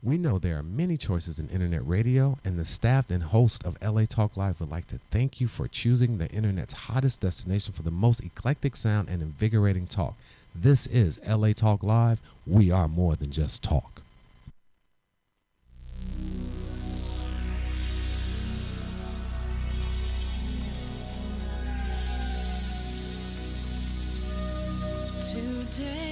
We know there are many choices in internet radio, and the staff and host of LA Talk Live would like to thank you for choosing the internet's hottest destination for the most eclectic sound and invigorating talk. This is LA Talk Live. We are more than just talk.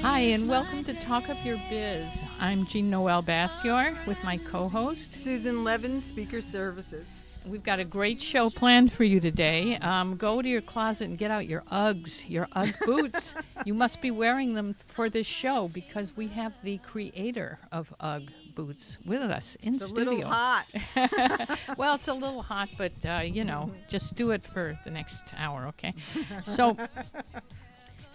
Hi, and welcome to Talk Up Your Biz. I'm Jean-Noel Bassior with my co-host, Susan Levin, Speaker Services. We've got a great show planned for you today. Go to your closet and get out your UGGs, your UGG boots. You must be wearing them for this show because we have the creator of UGG boots with us in studio. It's a little hot. Well, it's a little hot, but, just do it for the next hour, okay? So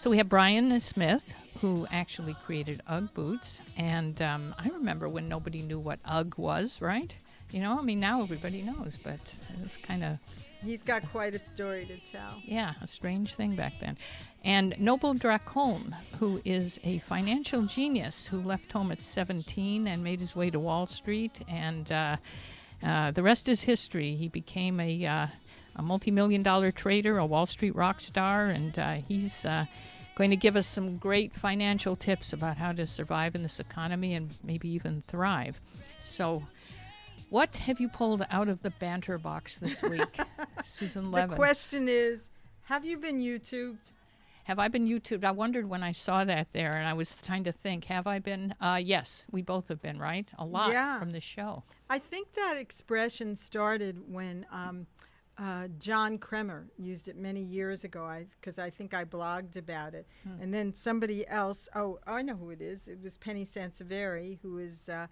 we have Brian Smith, who actually created UGG boots. And I remember when nobody knew what UGG was, right? Now everybody knows, but it was kind of... He's got quite a story to tell. Yeah, a strange thing back then. And Noble DraKoln, who is a financial genius who left home at 17 and made his way to Wall Street. And the rest is history. He became a multi-million-dollar trader, a Wall Street rock star, and he's going to give us some great financial tips about how to survive in this economy and maybe even thrive. So what have you pulled out of the banter box this week, Susan Levin? The question is, have you been YouTubed? Have I been YouTubed? I wondered when I saw that there, and I was trying to think, have I been? Yes, we both have been, right? A lot from the show. I think that expression started when... John Kremer used it many years ago because I think I blogged about it. And then somebody else, I know who it is. It was Penny Sanseveri, who is a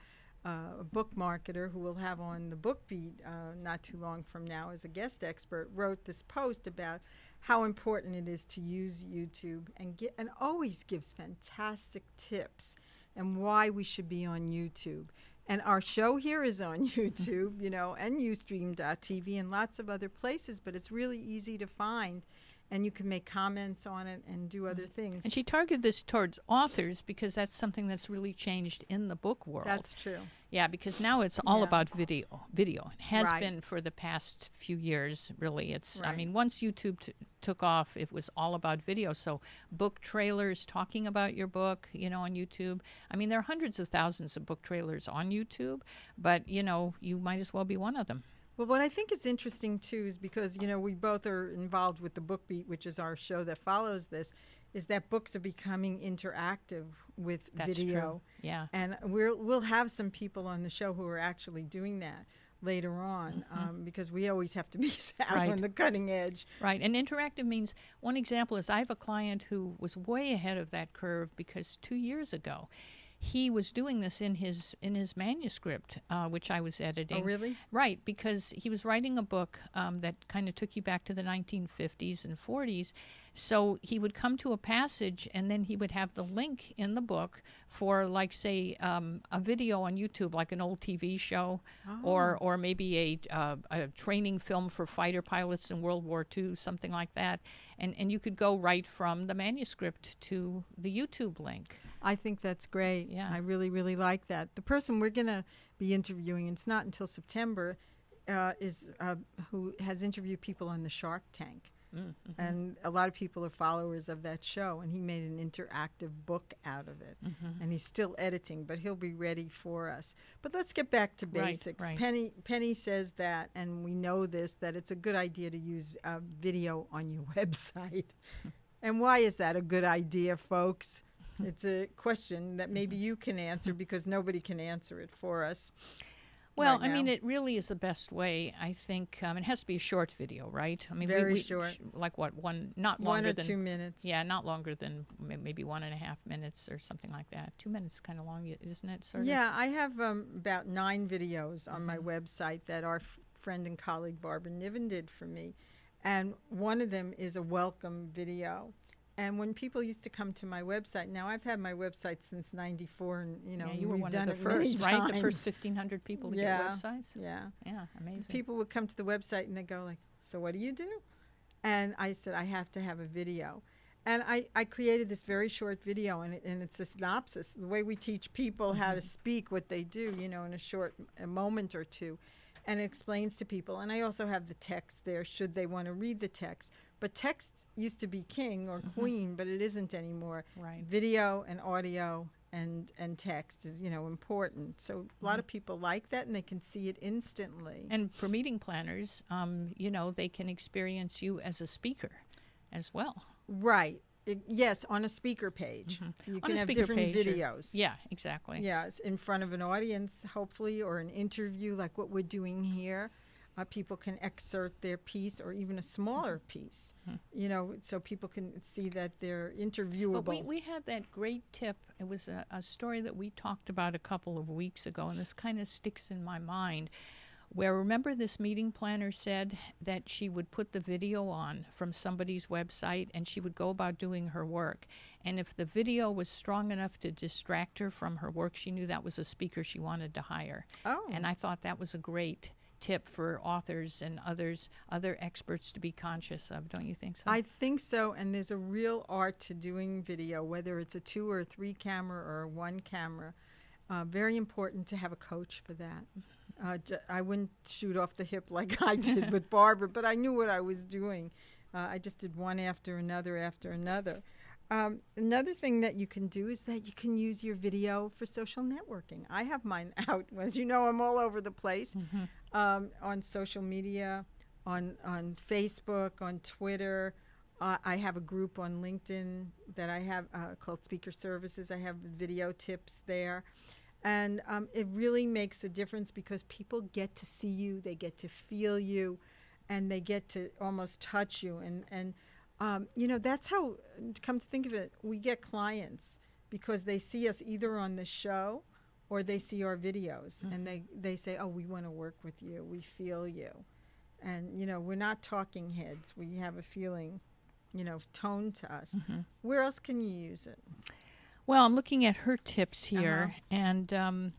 book marketer who we'll have on the Book Beat not too long from now as a guest expert, wrote this post about how important it is to use YouTube and always gives fantastic tips and why we should be on YouTube. And our show here is on YouTube, and Ustream.tv and lots of other places, but it's really easy to find. And you can make comments on it and do other things. And she targeted this towards authors because that's something that's really changed in the book world. That's true. Yeah, because now it's all about video. It has Right. been for the past few years, really. It's Right. Once YouTube took off, it was all about video. So book trailers talking about your book, on YouTube. There are hundreds of thousands of book trailers on YouTube, but, you might as well be one of them. Well, what I think is interesting, too, is because, we both are involved with the Book Beat, which is our show that follows this, is that books are becoming interactive with That's video. True. Yeah. And we'll have some people on the show who are actually doing that later on because we always have to be out on the cutting edge. Right. And interactive means, one example is I have a client who was way ahead of that curve because 2 years ago, he was doing this in his manuscript, which I was editing. Oh, really? Right, because he was writing a book that kind of took you back to the 1950s and 40s. So he would come to a passage, and then he would have the link in the book for, like, say, a video on YouTube, like an old TV show, or maybe a training film for fighter pilots in World War II, something like that. And you could go right from the manuscript to the YouTube link. I think that's great. Yeah. I really, really like that. The person we're going to be interviewing, and it's not until September, is who has interviewed people on the Shark Tank. Mm-hmm. And a lot of people are followers of that show, and he made an interactive book out of it. Mm-hmm. And he's still editing, but he'll be ready for us. But let's get back to basics. Right. Penny says that, and we know this, that it's a good idea to use video on your website. And why is that a good idea, folks? It's a question that maybe you can answer because nobody can answer it for us. Well, right now. it really is the best way, I think. It has to be a short video, right? Very short. Like what, not longer than... 1 or 2 minutes. Yeah, not longer than maybe 1.5 minutes or something like that. 2 minutes is kind of long, isn't it, sort of? Yeah, I have about 9 videos on my website that our friend and colleague Barbara Niven did for me. And one of them is a welcome video. And when people used to come to my website, now I've had my website since '94, and you were one of the first, right? The first 1,500 people to get websites. Yeah, amazing. People would come to the website and they go like, "So what do you do?" And I said, "I have to have a video." And I created this very short video, and it's a synopsis, the way we teach people how to speak, what they do, in a moment or two. And it explains to people. And I also have the text there, should they want to read the text. But text used to be king or queen, but it isn't anymore. Right. Video and audio and text is, important. So a lot of people like that, and they can see it instantly. And for meeting planners, they can experience you as a speaker as well. Right. Yes, on a speaker page. You On can a have speaker different page videos. Yeah, exactly. Yes, in front of an audience, hopefully, or an interview like what we're doing here. People can excerpt their piece or even a smaller piece, so people can see that they're interviewable. But we had that great tip. It was a story that we talked about a couple of weeks ago, and this kind of sticks in my mind, where, remember, this meeting planner said that she would put the video on from somebody's website and she would go about doing her work. And if the video was strong enough to distract her from her work, she knew that was a speaker she wanted to hire. Oh. And I thought that was a great tip for authors and other experts to be conscious of. Don't you think so? I think so, and there's a real art to doing video, whether it's a 2 or 3 camera or a 1 camera. Very important to have a coach for that. I wouldn't shoot off the hip like I did with Barbara, but I knew what I was doing. I just did one after another after another. Another thing that you can do is that you can use your video for social networking. I have mine out. As you know, I'm all over the place on social media, on Facebook, on Twitter. I have a group on LinkedIn that I have called Speaker Services. I have video tips there. And it really makes a difference because people get to see you, they get to feel you, and they get to almost touch you. And that's how, come to think of it, we get clients because they see us either on the show or they see our videos, and they say, oh, we want to work with you, we feel you. And, we're not talking heads. We have a feeling, tone to us. Where else can you use it? Well, I'm looking at her tips here, and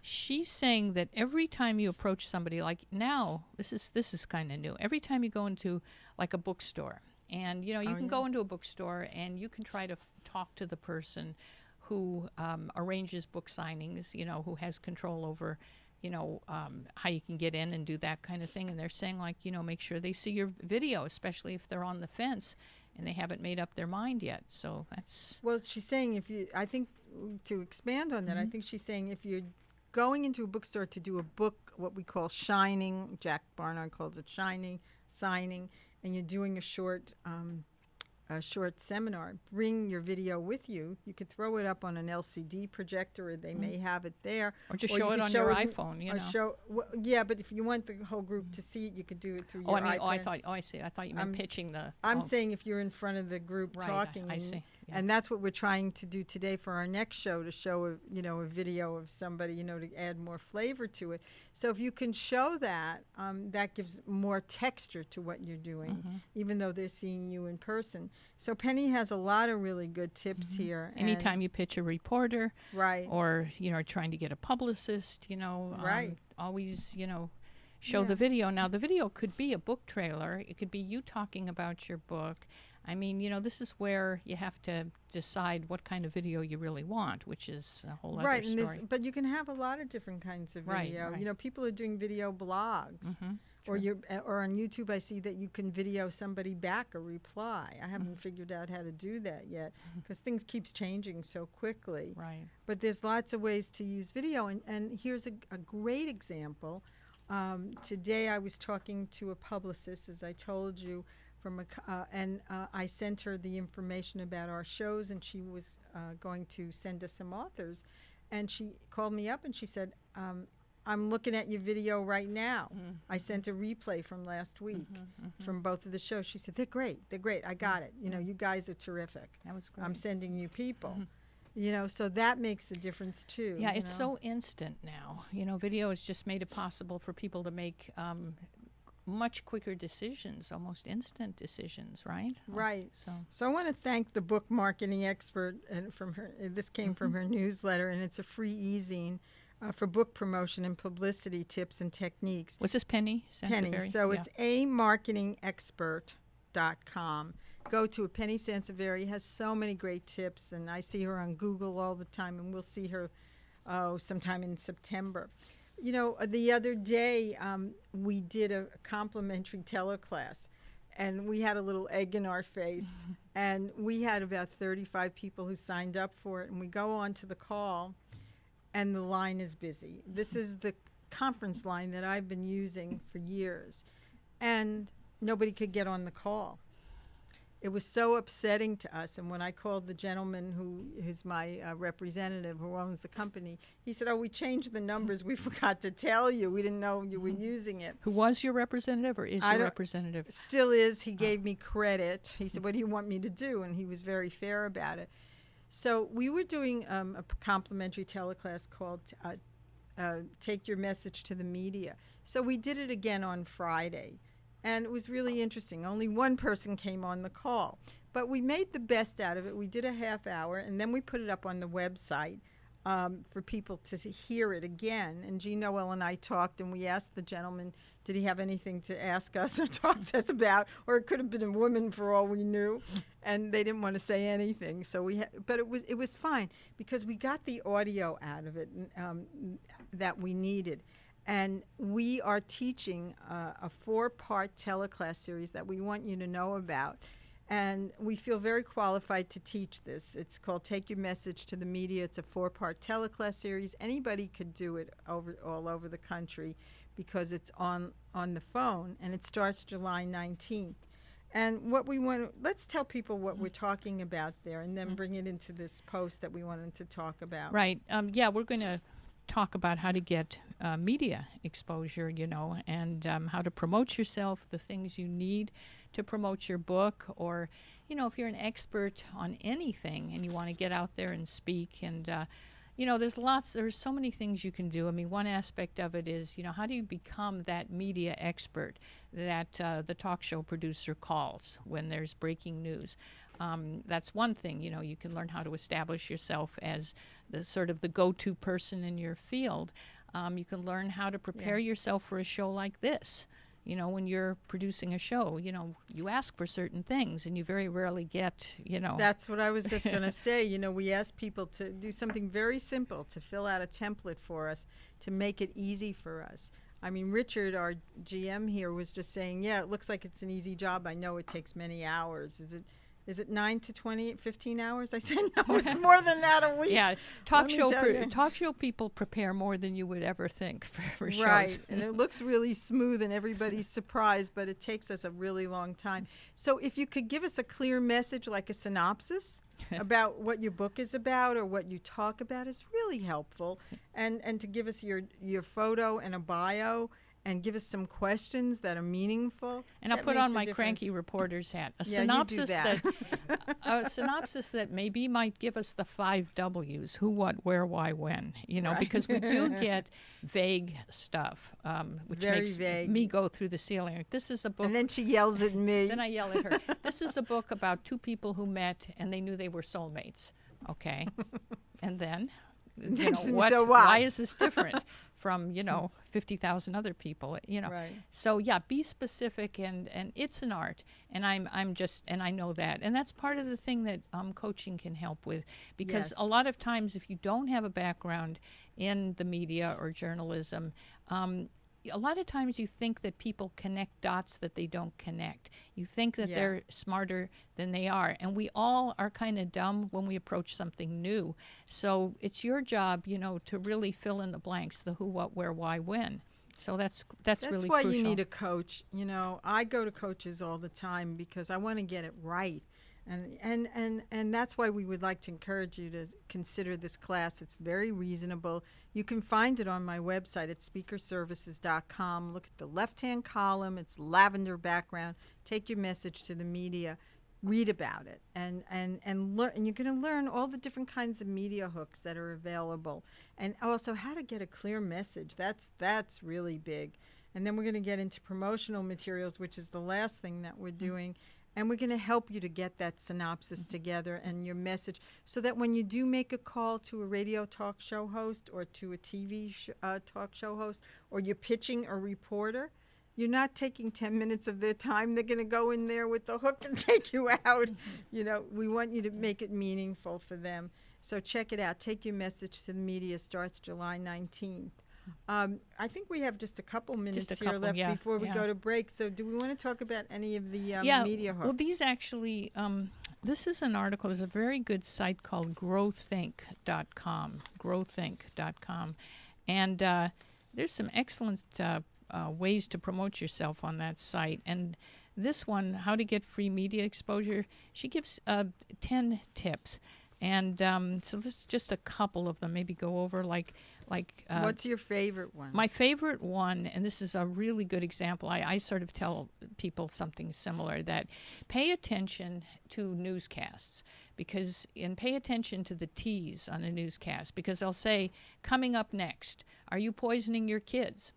she's saying that every time you approach somebody, like now, this is kind of new. Every time you go into like a bookstore, and you can go into a bookstore and you can try to talk to the person who arranges book signings, who has control over, how you can get in and do that kind of thing. And they're saying, like, make sure they see your video, especially if they're on the fence and they haven't made up their mind yet. So that's... Well, she's saying I think to expand on that, I think she's saying if you're going into a bookstore to do a book, what we call shining, Jack Barnard calls it signing, and you're doing a short seminar, bring your video with you. You could throw it up on an LCD projector, or they may have it there. Or just show it on your iPhone, Yeah, but if you want the whole group to see it, you could do it through your iPad. I see. I thought you meant pitching the... I'm saying if you're in front of the group talking. I see. Yeah. And that's what we're trying to do today for our next show, to show a video of somebody, to add more flavor to it. So if you can show that, that gives more texture to what you're doing, even though they're seeing you in person. So Penny has a lot of really good tips here. Anytime you pitch a reporter, right, or trying to get a publicist, right, always show the video. Now the video could be a book trailer. It could be you talking about your book. I mean, this is where you have to decide what kind of video you really want, which is a whole other story. But you can have a lot of different kinds of video. Right. People are doing video blogs. Or on YouTube, I see that you can video somebody back a reply. I haven't figured out how to do that yet because things keeps changing so quickly. Right. But there's lots of ways to use video, and here's a great example. Today I was talking to a publicist, as I told you, and I sent her the information about our shows, and she was going to send us some authors. And she called me up and she said, I'm looking at your video right now. I sent a replay from last week from both of the shows. She said, they're great. I got it. You guys are terrific. That was great. I'm sending you people. So that makes a difference too. Yeah, it's so instant now. Video has just made it possible for people to make much quicker decisions, almost instant decisions, right? Right. So I want to thank the book marketing expert, and from her. This came from her newsletter, and it's a free e-zine for book promotion and publicity tips and techniques. Was this Penny? Penny. So it's amarketingexpert.com. go to it. Penny Sansevieri has so many great tips, and I see her on Google all the time, and we'll see her sometime in September. You know, the other day we did a complimentary teleclass, and we had a little egg in our face, and we had about 35 people who signed up for it, and we go on to the call, and the line is busy. This is the conference line that I've been using for years, and nobody could get on the call. It was so upsetting to us, and when I called the gentleman who is my representative who owns the company, he said, "Oh, we changed the numbers. We forgot to tell you. We didn't know you were using it." Who was your representative, or is your representative? Still is. He gave me credit. He said, "What do you want me to do?" And he was very fair about it. So we were doing a complimentary teleclass called Take Your Message to the Media. So we did it again on Friday. And it was really interesting. Only one person came on the call. But we made the best out of it. We did a half hour, and then we put it up on the website for people to hear it again. And Jean-Noel and I talked, and we asked the gentleman, did he have anything to ask us or talk to us about? Or it could have been a woman for all we knew. And they didn't want to say anything. So but it was fine, because we got the audio out of it that we needed. And we are teaching a 4-part teleclass series that we want you to know about. And we feel very qualified to teach this. It's called Take Your Message to the Media. It's a 4-part teleclass series. Anybody could do it all over the country, because it's on the phone, and it starts July 19th. And what we want, let's tell people what we're talking about there, and then bring it into this post that we wanted to talk about. Right. Yeah, we're going to talk about how to get media exposure, you know, and how to promote yourself, the things you need to promote your book, or, you know, if you're an expert on anything and you want to get out there and speak. And, you know, there's so many things you can do. I mean, one aspect of it is, you know, how do you become that media expert that the talk show producer calls when there's breaking news? That's one thing. You know, you can learn how to establish yourself as the sort of the go-to person in your field. You can learn how to prepare yourself for a show like this. You know, when you're producing a show, you know, you ask for certain things, and you very rarely get, you know. That's what I was just going to say. You know, we ask people to do something very simple, to fill out a template for us, to make it easy for us. I mean, Richard, our GM here, was just saying, yeah, it looks like it's an easy job. I know it takes many hours. Is it 9 to 15 hours? I said, no, it's more than that a week. Yeah, talk show people prepare more than you would ever think for shows. Right, and it looks really smooth, and everybody's surprised, but it takes us a really long time. So if you could give us a clear message, like a synopsis about what your book is about or what you talk about, is really helpful. And to give us your photo and a bio, and give us some questions that are meaningful. And I'll put on my cranky reporter's hat. A synopsis that maybe might give us the 5 W's: who, what, where, why, when. You know, because we do get vague stuff, which makes me go through the ceiling. Like, this is a book. And then she yells at me. Then I yell at her. This is a book about 2 people who met and they knew they were soulmates. Okay, and then. You know, why is this different from, you know, 50,000 other people, you know? Right. So yeah, be specific, and it's an art, and and I know that, and that's part of the thing that coaching can help with, because a lot of times if you don't have a background in the media or journalism, a lot of times you think that people connect dots that they don't connect. You think that they're smarter than they are. And we all are kind of dumb when we approach something new. So it's your job, you know, to really fill in the blanks, the who, what, where, why, when. So that's really why crucial. You need a coach. You know, I go to coaches all the time because I want to get it right. And that's why we would like to encourage you to consider this class. It's very reasonable. You can find it on my website at speakerservices.com. Look at the left-hand column. It's lavender background. Take your message to the media. Read about it. And learn. And you're going to learn all the different kinds of media hooks that are available. And also how to get a clear message. That's really big. And then we're going to get into promotional materials, which is the last thing that we're doing. And we're going to help you to get that synopsis together and your message, so that when you do make a call to a radio talk show host or to a TV talk show host, or you're pitching a reporter, you're not taking 10 minutes of their time. They're going to go in there with the hook and take you out. You know, we want you to make it meaningful for them. So check it out. Take Your Message to the Media starts July 19th. I think we have just a couple minutes here left before we go to break. So do we want to talk about any of the media hooks? Well, these actually, this is an article. There's a very good site called growthink.com, growthink.com. And there's some excellent ways to promote yourself on that site. And this one, How to Get Free Media Exposure, she gives 10 tips. And so this is just a couple of them, maybe go over like what's your favorite one? My favorite one, and this is a really good example, I sort of tell people something similar, that pay attention to newscasts, and pay attention to the T's on a newscast, because they'll say, coming up next, are you poisoning your kids?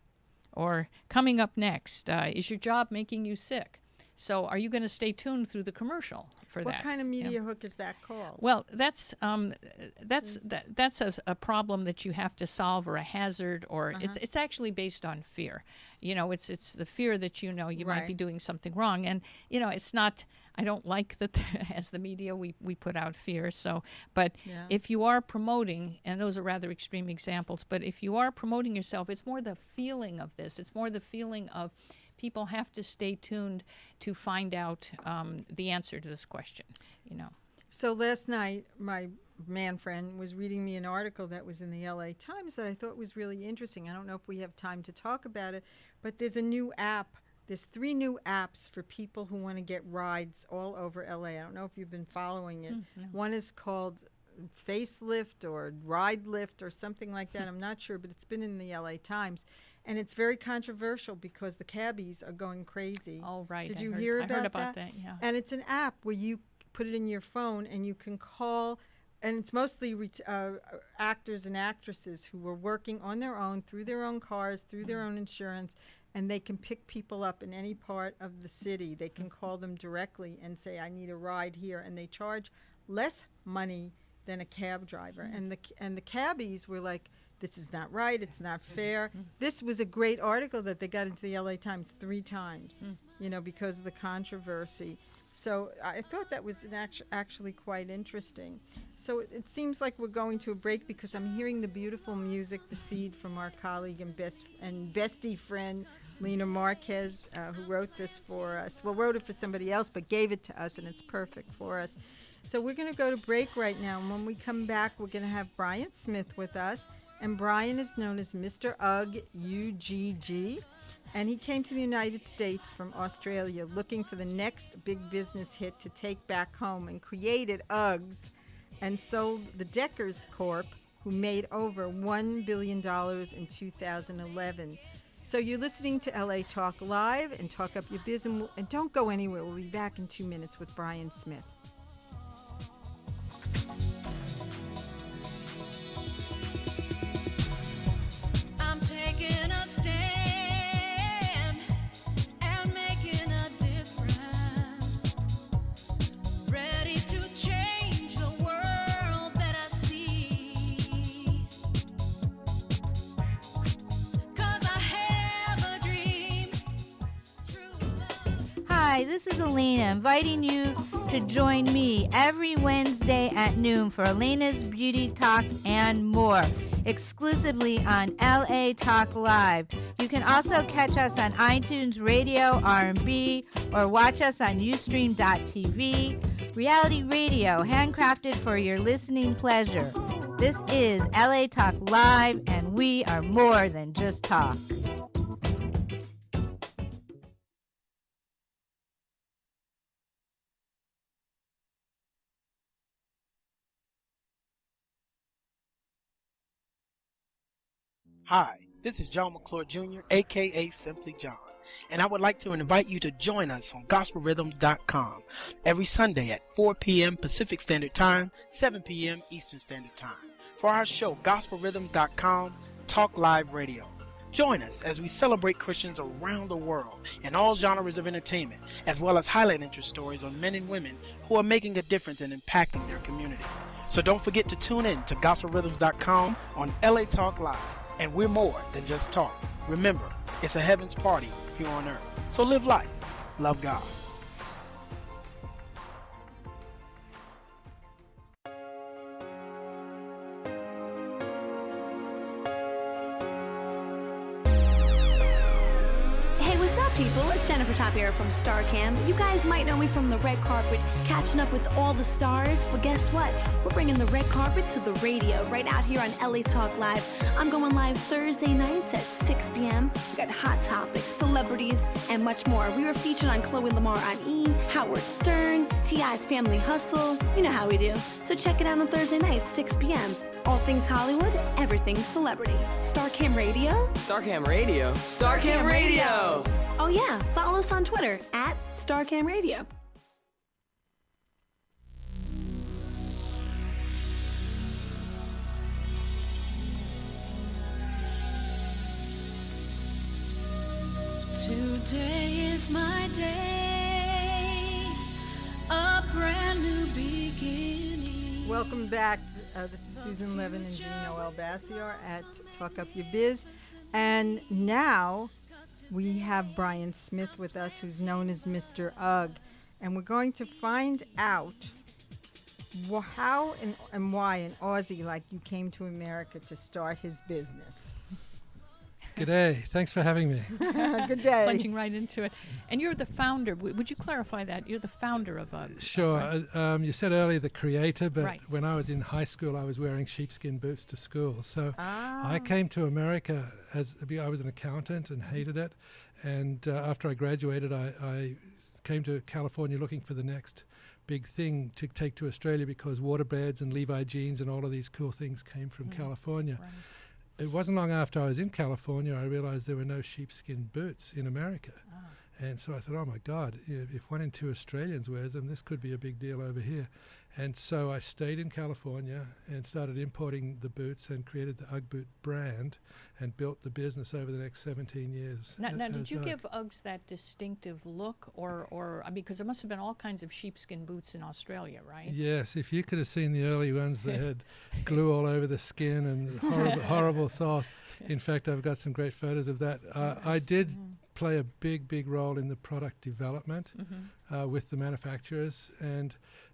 Or coming up next, is your job making you sick? So are you going to stay tuned through the commercial for that? What kind of media hook is that called? Well, that's a problem that you have to solve, or a hazard, or it's actually based on fear. You know, it's the fear that you might be doing something wrong, and it's not. I don't like that as the media we put out fear. So, but if you are promoting, and those are rather extreme examples, but if you are promoting yourself, it's more the feeling of this. It's more the feeling of people have to stay tuned to find out the answer to this question, So last night, my man friend was reading me an article that was in the LA Times that I thought was really interesting. I don't know if we have time to talk about it, but there's a new app. There's 3 new apps for people who want to get rides all over LA. I don't know if you've been following it. No. One is called Facelift or Ride Lift or something like that. I'm not sure, but it's been in the LA Times. And it's very controversial because the cabbies are going crazy. Oh, right. Did you hear about that? I heard about that, yeah. And it's an app where you put it in your phone and you can call, and it's mostly actors and actresses who are working on their own, through their own cars, through their own insurance, and they can pick people up in any part of the city. They can call them directly and say, I need a ride here, and they charge less money than a cab driver. And the cabbies were like, this is not right, it's not fair. This was a great article that they got into the LA Times 3 times, because of the controversy. So I thought that was actually quite interesting. So it seems like we're going to a break because I'm hearing the beautiful music, The Seed, from our colleague and bestie friend, Lena Marquez, who wrote this for us. Well, wrote it for somebody else, but gave it to us, and it's perfect for us. So we're going to go to break right now, and when we come back, we're going to have Brian Smith with us. And Brian is known as Mr. UGG, UGG, and he came to the United States from Australia looking for the next big business hit to take back home, and created UGGs and sold the Deckers Corp, who made over $1 billion in 2011. So you're listening to LA Talk Live, and Talk Up Your Biz, and don't go anywhere. We'll be back in 2 minutes with Brian Smith. Taking a stand and making a difference, ready to change the world that I see, 'cause I have a dream, true love. Hi, this is Elena, inviting you to join me every Wednesday at noon for Elena's Beauty Talk and more, exclusively on LA Talk Live. You can also catch us on iTunes Radio, R&B, or watch us on Ustream.tv. Reality radio, handcrafted for your listening pleasure. This is LA Talk Live, and we are more than just talk. Hi, this is John McClure Jr., a.k.a. Simply John, and I would like to invite you to join us on gospelrhythms.com every Sunday at 4 p.m. Pacific Standard Time, 7 p.m. Eastern Standard Time for our show, gospelrhythms.com, Talk Live Radio. Join us as we celebrate Christians around the world in all genres of entertainment, as well as highlight interest stories on men and women who are making a difference and impacting their community. So don't forget to tune in to gospelrhythms.com on LA Talk Live. And we're more than just talk. Remember, It's a heaven's party here on earth. So live life. Love God. Hey, what's up, people? It's Jennifer Tapier from StarCam. You guys might know me from the red carpet, catching up with all the stars. But guess what? We're bringing the red carpet to the radio right out here on LA Talk Live. I'm going live Thursday nights at 6 p.m. We got hot topics, celebrities, and much more. We were featured on Chloe Lamar on E!, Howard Stern, T.I.'s Family Hustle. You know how we do. So check it out on Thursday nights, 6 p.m. All things Hollywood, everything celebrity. StarCam Radio? StarCam Radio. StarCam Radio. Oh yeah, follow us on Twitter at StarCam Radio. Today is my day, a brand new beginning. Welcome back. This is Susan Levin and Jean-Noel Bassior at Talk Up Your Biz. And now we have Brian Smith with us, who's known as Mr. UGG. And we're going to find out how and why an Aussie like you came to America to start his business. G'day. Thanks for having me. Good day. Plunging right into it. And you're the founder. Would you clarify that? You're the founder of UGG. Sure. You said earlier the creator, but Right. when I was in high school, I was wearing sheepskin boots to school. So I came to America I was an accountant and hated it. And after I graduated, I came to California looking for the next big thing to take to Australia because waterbeds and Levi jeans and all of these cool things came from California. Right. It wasn't long after I was in California, I realized there were no sheepskin boots in America. And so I thought, oh my God, if 1 in 2 Australians wears them, this could be a big deal over here. And so I stayed in California and started importing the boots and created the UGG boot brand and built the business over the next 17 years. Now, did as you UGG. give UGGs that distinctive look, or because there must have been all kinds of sheepskin boots in Australia, right? Yes, if you could have seen the early ones, they had glue all over the skin and horrible thought. In fact, I've got some great photos of that. I did play a big role in the product development with the manufacturers,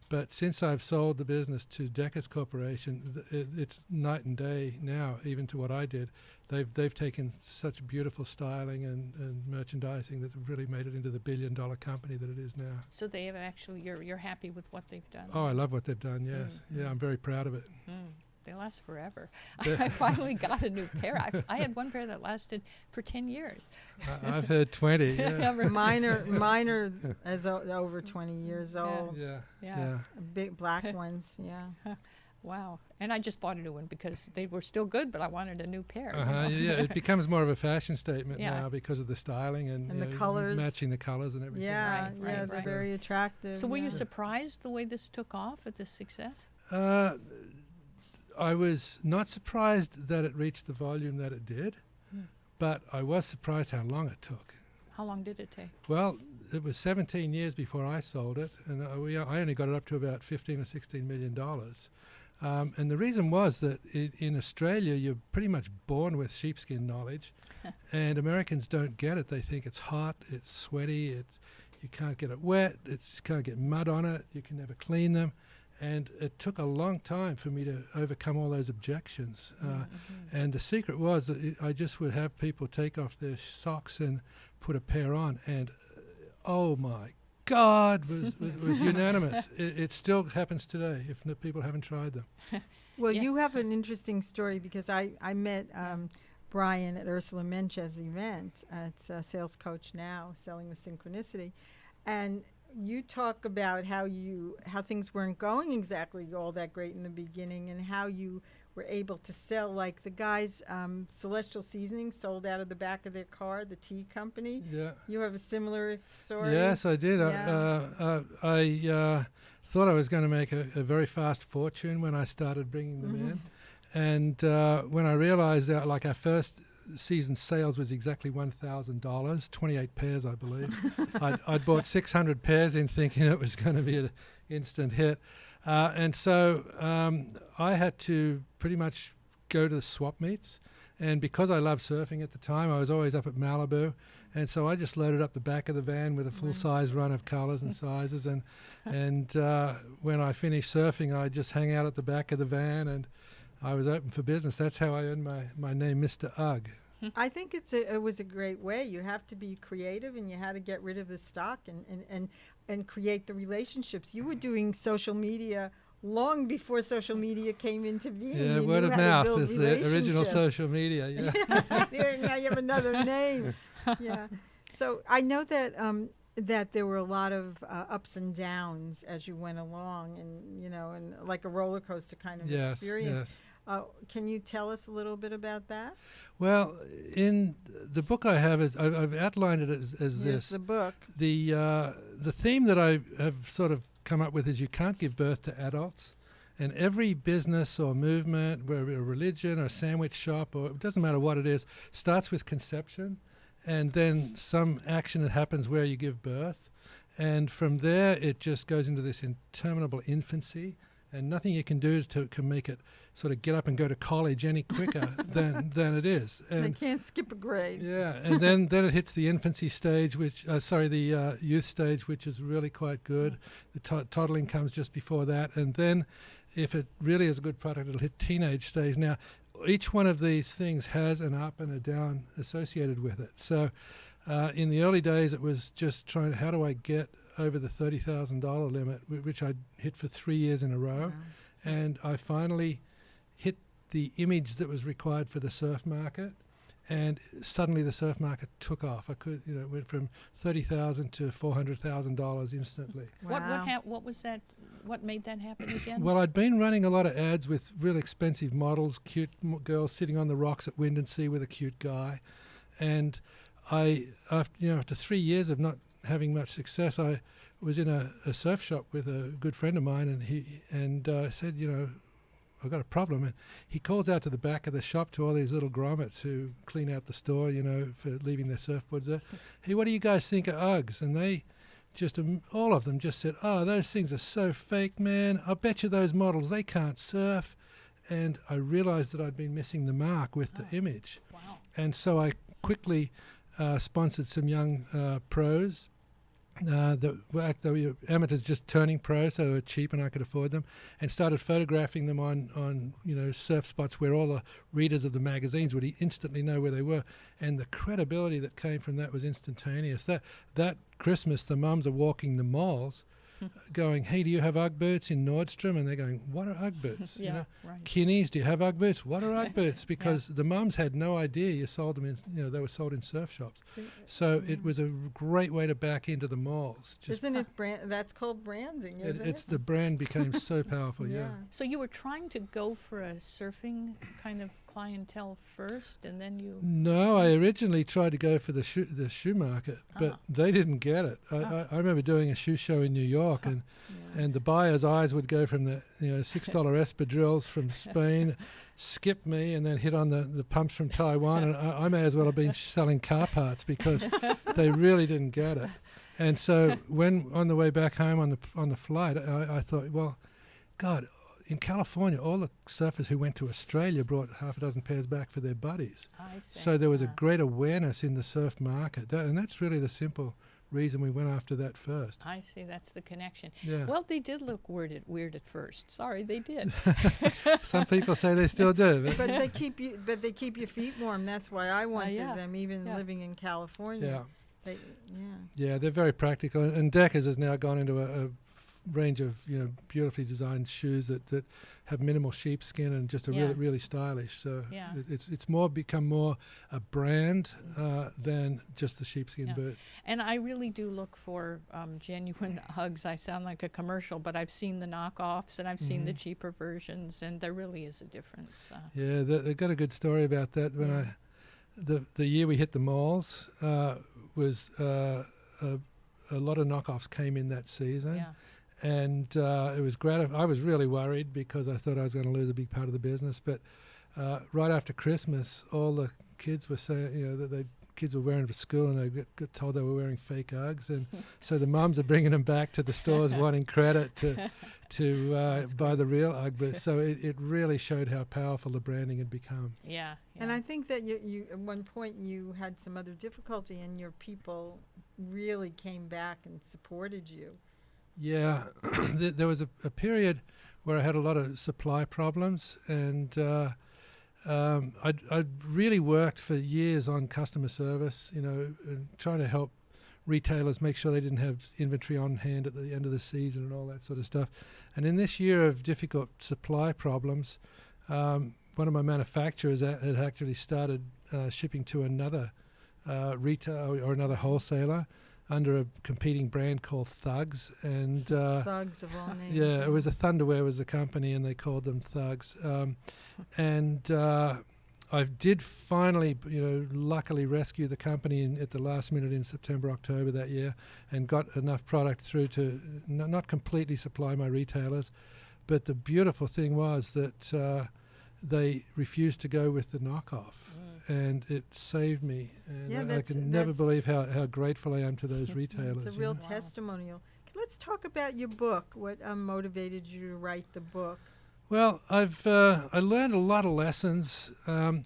but since I've sold the business to Decus Corporation, it's night and day now, even to what I did. They've taken such beautiful styling and merchandising that have really made it into the billion-dollar company that it is now. So they have actually, you're happy with what they've done? Oh, I love what they've done, yes. Yeah, I'm very proud of it. They last forever. I finally got a new pair. I had one pair that lasted for 10 years. I've heard 20, yeah. Mine are as over 20 years old. Yeah. Big black ones, yeah. Wow. And I just bought a new one because they were still good, but I wanted a new pair. you know? Yeah, it becomes more of a fashion statement Yeah. now because of the styling and And you the know, colors. matching the colors and everything. Yeah, Right, yeah, right, they're right. very attractive. So were yeah. you surprised the way this took off at this success? I was not surprised that it reached the volume that it did, but I was surprised how long it took. How long did it take? Well, it was 17 years before I sold it, and I only got it up to about $15 or $16 million. And the reason was that in Australia, you're pretty much born with sheepskin knowledge, and Americans don't get it. They think it's hot, it's sweaty, you can't get it wet, you can't get mud on it, you can never clean them. And it took a long time for me to overcome all those objections. And the secret was that I just would have people take off their socks and put a pair on, and oh my God, was unanimous. It still happens today if people haven't tried them. Well, Yeah. you have an interesting story because I met Brian at Ursula Mench's event at Sales Coach Now, Selling with Synchronicity, and you talk about how things weren't going exactly all that great in the beginning, and how you were able to sell, like the guys, Celestial Seasoning sold out of the back of their car, the tea company. Yeah. You have a similar story? Yes, I did. Yeah. I thought I was going to make a very fast fortune when I started bringing them in. And when I realized that, like, our first season sales was exactly $1,000, 28 pairs, I believe. I'd bought 600 pairs in thinking it was going to be an instant hit. And so I had to pretty much go to the swap meets. And because I loved surfing at the time, I was always up at Malibu. And so I just loaded up the back of the van with a full-size run of colors and sizes. And when I finished surfing, I'd just hang out at the back of the van, and I was open for business. That's how I earned my name, Mr. UGG. I think it was a great way. You have to be creative, and you had to get rid of the stock and create the relationships. You were doing social media long before social media came into being. Yeah, word of mouth is the original social media. Yeah. Now you have another name. Yeah. So I know that that there were a lot of ups and downs as you went along, and like a roller coaster kind of experience. Yes. Can you tell us a little bit about that? Well, in the book I have, I've outlined it as this. Yes, the book. The theme that I have sort of come up with is you can't give birth to adults. And every business or movement, whether a religion or a sandwich shop, or it doesn't matter what it is, starts with conception, and then some action that happens where you give birth. And from there, it just goes into this interminable infancy, and nothing you can do can make it sort of get up and go to college any quicker than it is. And they can't skip a grade. Yeah, and then it hits the infancy stage, the youth stage, which is really quite good. The toddling comes just before that, and then if it really is a good product, it'll hit teenage stage. Now, each one of these things has an up and a down associated with it. So in the early days, it was just trying, how do I get over the $30,000 limit, which I hit for 3 years in a row. Wow. And I finally hit the image that was required for the surf market, and suddenly the surf market took off. I could, went from $30,000 to $400,000 instantly. Wow. What was that? What made that happen again? Well, I'd been running a lot of ads with real expensive models, cute girls sitting on the rocks at Wind and Sea with a cute guy, and after 3 years of not having much success, I was in a surf shop with a good friend of mine, and he said, I've got a problem. And he calls out to the back of the shop to all these little grommets who clean out the store, for leaving their surfboards there. Hey, what do you guys think of Uggs? And they just, all of them just said, oh, those things are so fake, man. I bet you those models, they can't surf. And I realized that I'd been missing the mark with the image. Wow. And so I quickly sponsored some young pros. They were amateurs just turning pro, so they were cheap and I could afford them, and started photographing them on surf spots where all the readers of the magazines would instantly know where they were, and the credibility that came from that was instantaneous. That Christmas, the mums are walking the malls going, hey, do you have Ugg boots in Nordstrom? And they're going, what are Ugg boots? Right. Kinneys, do you have Ugg boots? What are Ugg boots? Because the mums had no idea you sold them in, they were sold in surf shops. So it was a great way to back into the malls. Isn't it that's called branding, isn't it? It's the brand became so powerful, yeah. So you were trying to go for a surfing kind of clientele first, and then you... No, I originally tried to go for the shoe market, but they didn't get it. I remember doing a shoe show in New York, and the buyer's eyes would go from the $6 espadrilles from Spain, skip me, and then hit on the pumps from Taiwan, and I may as well have been selling car parts because they really didn't get it. And so when on the way back home on the flight, I thought, well, God, in California, all the surfers who went to Australia brought half a dozen pairs back for their buddies. I see. So there was a great awareness in the surf market, and that's really the simple reason we went after that first. I see, that's the connection. Yeah. Well, they did look weird at first. Sorry, they did. Some people say they still do. But they keep your feet warm. That's why I wanted them, even living in California. Yeah, they're very practical. And Deckers has now gone into a range of beautifully designed shoes that have minimal sheepskin and just are really stylish. So it's become more a brand than just the sheepskin boots. And I really do look for genuine Uggs. I sound like a commercial, but I've seen the knockoffs and I've seen the cheaper versions, and there really is a difference. Yeah, they've got a good story about that. When the year we hit the malls was a lot of knockoffs came in that season. Yeah. And it was I was really worried because I thought I was going to lose a big part of the business. But right after Christmas, all the kids were saying, that they'd kids were wearing to school, and they got told they were wearing fake Uggs, and so the mums are bringing them back to the stores wanting credit to buy the real Ugg. But so it really showed how powerful the branding had become. Yeah. And I think that you at one point you had some other difficulty, and your people really came back and supported you. Yeah, there was a period where I had a lot of supply problems, and I'd really worked for years on customer service, trying to help retailers make sure they didn't have inventory on hand at the end of the season and all that sort of stuff. And in this year of difficult supply problems, one of my manufacturers had actually started shipping to another retailer or another wholesaler under a competing brand called Thugs, and Thugs of all names. Yeah, it was a Thunderwear was the company, and they called them Thugs. And I did finally, luckily rescue the company at the last minute in September, October that year, and got enough product through to not completely supply my retailers. But the beautiful thing was that they refused to go with the knockoff. And it saved me. And I can never believe how grateful I am to those retailers. It's a real testimonial. Let's talk about your book. What motivated you to write the book? Well, I learned a lot of lessons. Over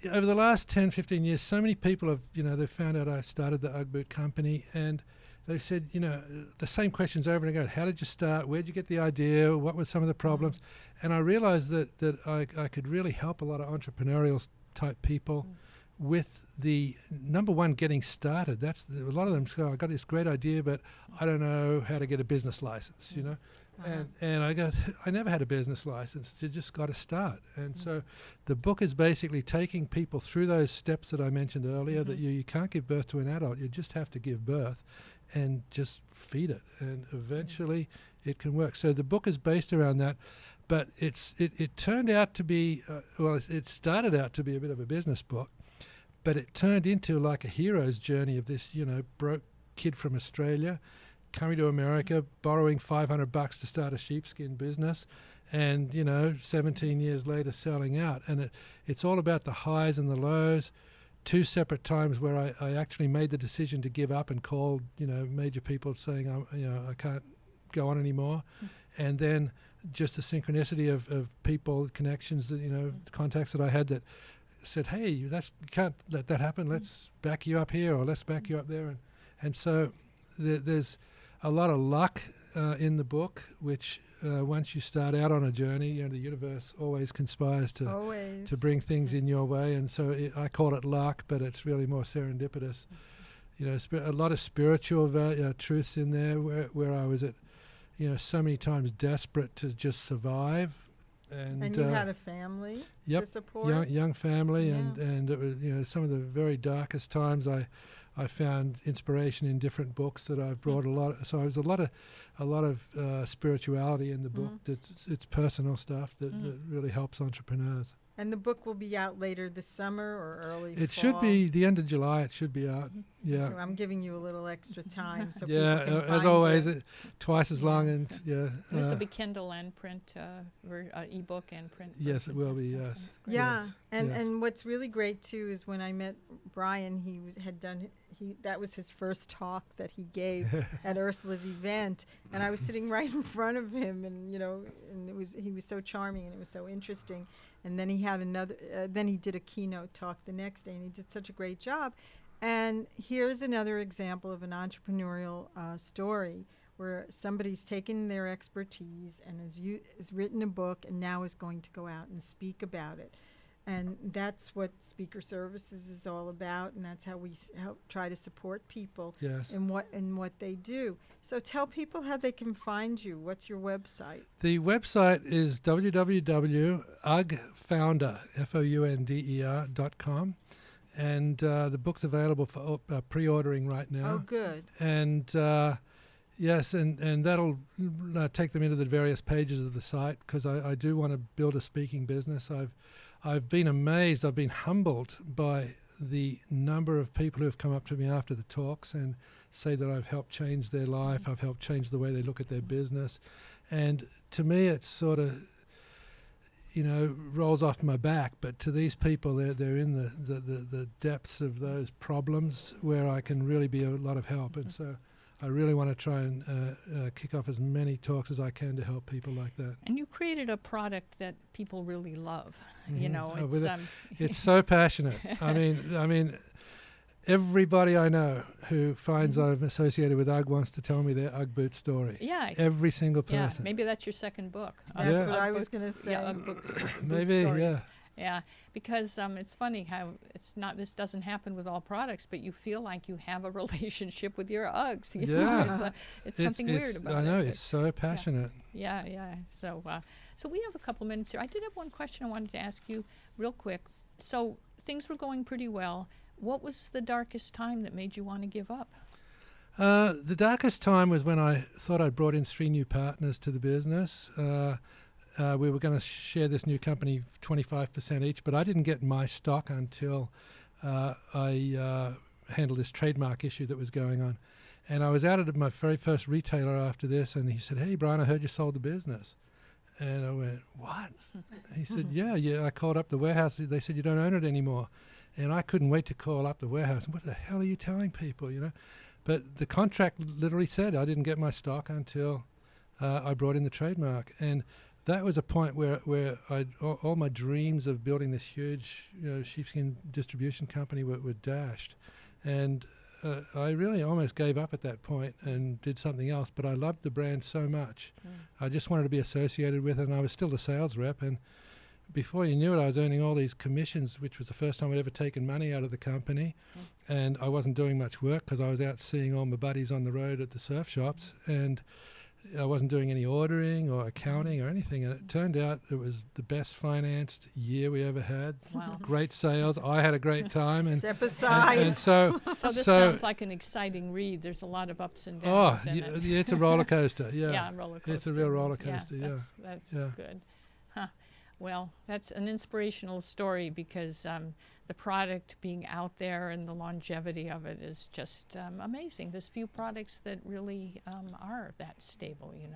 the last 10, 15 years, so many people have, they found out I started the UGG Boot Company, and they said, the same questions over and again. How did you start? Where did you get the idea? What were some of the problems? And I realized that I could really help a lot of entrepreneurial type people with the number one, getting started. That's a lot of them say, I got this great idea, but I don't know how to get a business license, And I go, I never had a business license. You just got to start. And so the book is basically taking people through those steps that I mentioned earlier, that you can't give birth to an adult. You just have to give birth and just feed it. And eventually it can work. So the book is based around that. But it turned out to be, it started out to be a bit of a business book, but it turned into like a hero's journey of this, broke kid from Australia coming to America, borrowing $500 to start a sheepskin business, and, 17 years later selling out. And it's all about the highs and the lows. 2 separate times where I actually made the decision to give up and called, major people saying, I can't go on anymore. And then just the synchronicity of people, connections, that contacts that I had that said, hey, you can't let that happen. Let's back you up here, or let's back you up there. And so there's a lot of luck in the book, which once you start out on a journey, the universe always conspires to bring things in your way. And so I call it luck, but it's really more serendipitous. A lot of spiritual truths in there where I was at, so many times desperate to just survive. And you had a family to support? Young family, and it was, some of the very darkest times I found inspiration in different books that I've brought a lot. So there's a lot of spirituality in the book. It's personal stuff that really helps entrepreneurs. And the book will be out later this summer or early fall? It should be the end of July. It should be out. Yeah. I'm giving you a little extra time so yeah, people can as find always, twice as long. And this will be Kindle and print, ebook and print. Yes, it will be. Yes. Yeah, yes. And what's really great too is when I met Brian, that was his first talk that he gave at Ursula's event, and I was sitting right in front of him, and he was so charming and it was so interesting. And then he had then he did a keynote talk the next day, and he did such a great job. And here's another example of an entrepreneurial story where somebody's taken their expertise and has written a book and now is going to go out and speak about it. And that's what Speaker Services is all about, and that's how we help try to support people in what they do. So tell people how they can find you. What's your website? The website is www.uggfounder.com, and the book's available for pre-ordering right now. Oh, good. And yes, and that'll take them into the various pages of the site, because I do want to build a speaking business. I've been amazed, I've been humbled by the number of people who have come up to me after the talks and say that I've helped change their life, I've helped change the way they look at their business. And to me, it's sort of, rolls off my back. But to these people, they're in the depths of those problems where I can really be a lot of help. And so I really want to try and kick off as many talks as I can to help people like that. And you created a product that people really love. It's so passionate. I mean, everybody I know who finds I'm associated with UGG wants to tell me their UGG boot story. Yeah. Every single person. Yeah, maybe that's your second book. That's what I was going to say. Yeah, UGG books. Maybe, yeah. Yeah, because it's funny how this doesn't happen with all products, but you feel like you have a relationship with your Uggs. You know? It's something weird about it. I know, it's so passionate. Yeah. So we have a couple minutes here. I did have one question I wanted to ask you real quick. So things were going pretty well. What was the darkest time that made you want to give up? The darkest time was when I thought I'd brought in 3 new partners to the business. We were going to share this new company 25% each, but I didn't get my stock until I handled this trademark issue that was going on. And I was out at my very first retailer after this, and he said, "Hey, Brian, I heard you sold the business." And I went, "What?" He said, yeah, I called up the warehouse. They said, "You don't own it anymore." And I couldn't wait to call up the warehouse. What the hell are you telling people, But the contract literally said I didn't get my stock until I brought in the trademark. And that was a point where all my dreams of building this huge sheepskin distribution company were dashed. And I really almost gave up at that point and did something else. But I loved the brand so much. I just wanted to be associated with it. And I was still the sales rep. And before you knew it, I was earning all these commissions, which was the first time I'd ever taken money out of the company. And I wasn't doing much work because I was out seeing all my buddies on the road at the surf shops. And I wasn't doing any ordering or accounting or anything. And it turned out it was the best financed year we ever had. Wow. Great sales. I had a great time. And step aside. And so this sounds like an exciting read. There's a lot of ups and downs. It's a roller coaster. Yeah. Yeah, roller coaster. It's a real roller coaster. Yeah. That's good. Huh. Well, that's an inspirational story because the product being out there and the longevity of it is just amazing. There's few products that really are that stable, and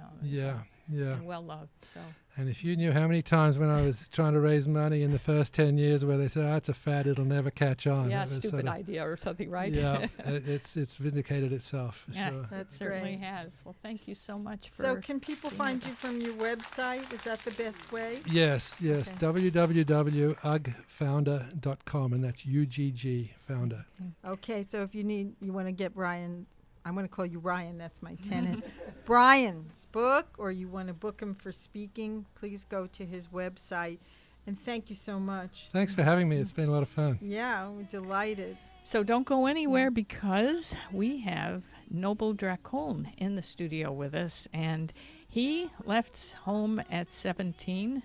well loved. So. And if you knew how many times when I was trying to raise money in the first 10 years where they said, "Oh, it's a fad, it'll never catch on." Yeah, stupid idea or something, right? Yeah, it's vindicated itself. For sure. That certainly has. Well, thank you so much for. So, can people find you from your website? Is that the best way? Yes. Okay. www.uggfounder.com, and that's UGG founder. Okay, so if you want to get Brian. I'm going to call you Ryan. That's my tenant. Brian's book, or you want to book him for speaking, please go to his website. And thank you so much. Thanks for having me. It's been a lot of fun. Yeah, we're delighted. So don't go anywhere because we have Noble DraKoln in the studio with us. And he left home at 17.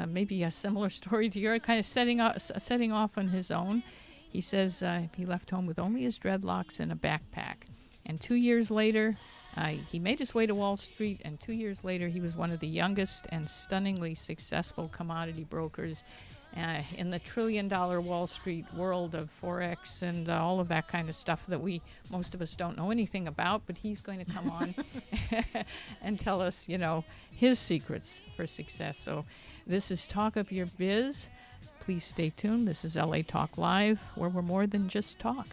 Maybe a similar story to yours, kind of setting off on his own. He says he left home with only his dreadlocks and a backpack. And 2 years later, he made his way to Wall Street, and 2 years later, he was one of the youngest and stunningly successful commodity brokers in the trillion-dollar Wall Street world of Forex and all of that kind of stuff that most of us don't know anything about, but he's going to come on and tell us, his secrets for success. So this is Talk of Your Biz. Please stay tuned. This is LA Talk Live, where we're more than just talk.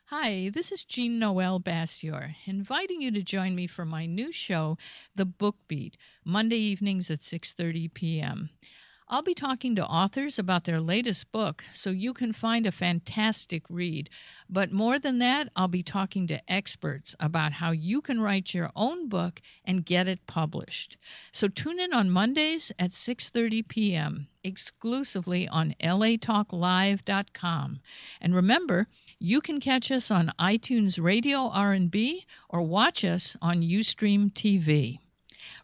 Hi, this is Jean-Noel Bassior, inviting you to join me for my new show, The Book Beat, Monday evenings at 6:30 p.m. I'll be talking to authors about their latest book so you can find a fantastic read. But more than that, I'll be talking to experts about how you can write your own book and get it published. So tune in on Mondays at 6:30 p.m. exclusively on latalklive.com. And remember, you can catch us on iTunes Radio R&B or watch us on Ustream TV.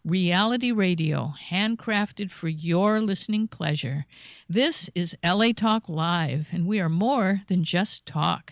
Reality radio, handcrafted for your listening pleasure. This is LA Talk Live, and we are more than just talk.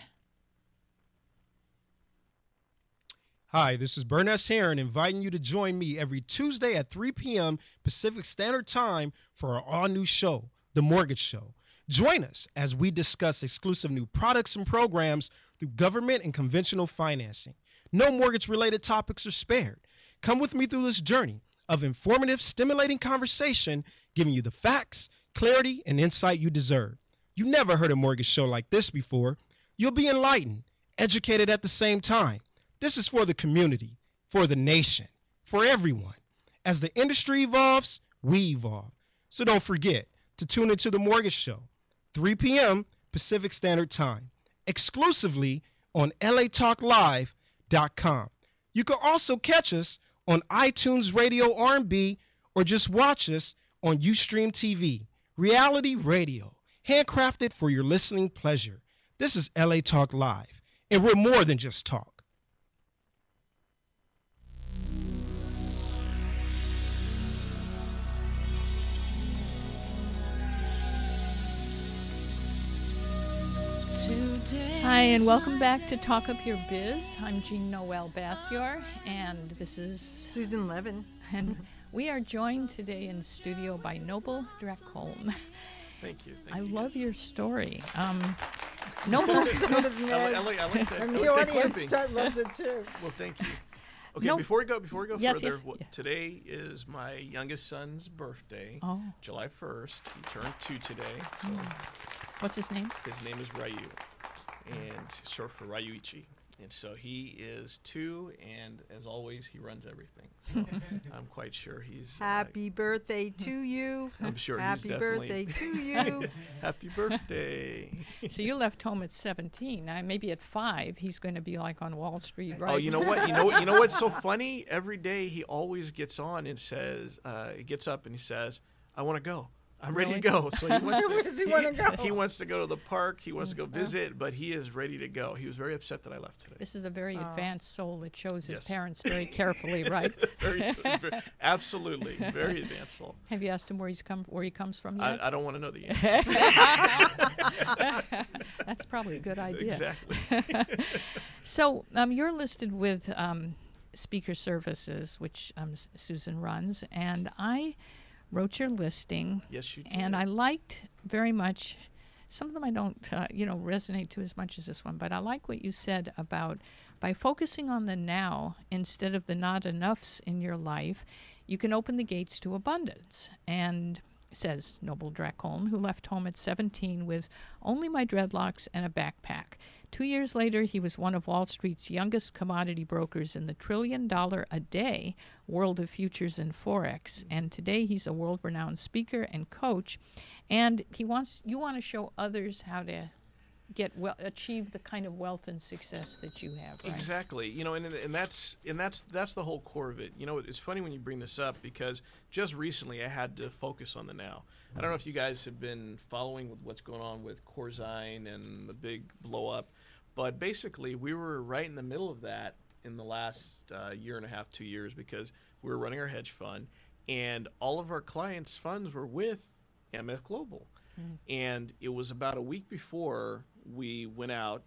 Hi, this is Burness Heron inviting you to join me every Tuesday at 3 p.m. Pacific Standard Time for our all-new show, The Mortgage Show. Join us as we discuss exclusive new products and programs through government and conventional financing. No mortgage-related topics are spared. Come with me through this journey of informative, stimulating conversation, giving you the facts, clarity, and insight you deserve. You never heard a mortgage show like this before. You'll be enlightened, educated at the same time. This is for the community, for the nation, for everyone. As the industry evolves, we evolve. So don't forget to tune into The Mortgage Show, 3 p.m. Pacific Standard Time, exclusively on latalklive.com. You can also catch us on iTunes Radio R&B or just watch us on Ustream TV. Reality radio, handcrafted for your listening pleasure. This is LA Talk Live, and we're more than just talk. Hi, and welcome back to Talk Up Your Biz. I'm Jean-Noel Bassior, and this is Susan Levin. And we are joined today in studio by Noble DraKoln. Thank you. I love your story. Noble. So does Ned. I like that. And I the like that audience clipping. loves it too. Well, thank you. Okay, No. before we go Yes, further, yes, yeah. today is my youngest son's birthday. Oh. July 1st. He turned 2 today. So What's his name? his name is Ryu, and short for Ryuichi. And so he is 2, and as always, he runs everything. So I'm quite sure he's Happy birthday to you. I'm sure he's Happy definitely birthday to you. Happy birthday. So you left home at 17. Maybe at 5, he's going to be like on Wall Street, right? Oh, you know what? You know what's so funny? Every day he always gets on and says, he gets up and he says, "I want to go. I'm ready to go." So he wants Where does he wanna go? He wants to go to the park. He wants to go visit, but he is ready to go. He was very upset that I left today. This is a very advanced soul that chose his Yes. parents very carefully, right? Absolutely, very advanced soul. Have you asked him where he comes from yet? I don't want to know the answer. That's probably a good idea. Exactly. So you're listed with Speaker Services, which Susan runs, and I wrote your listing. Yes, you did. And I liked very much. Some of them I don't, resonate to as much as this one, but I like what you said about by focusing on the now instead of the not enoughs in your life, you can open the gates to abundance. And says Noble DraKoln, who left home at 17 with only my dreadlocks and a backpack. 2 years later, he was one of Wall Street's youngest commodity brokers in the $1 trillion a day world of futures and Forex. And today he's a world-renowned speaker and coach. And you want to show others how to achieve the kind of wealth and success that you have, right? Exactly. And that's the whole core of it. It's funny when you bring this up because just recently I had to focus on the now. I don't know if you guys have been following with what's going on with Corzine and the big blow up, but basically we were right in the middle of that in the last year and a half, 2 years, because we were running our hedge fund and all of our clients' funds were with MF Global. And it was about a week before we went out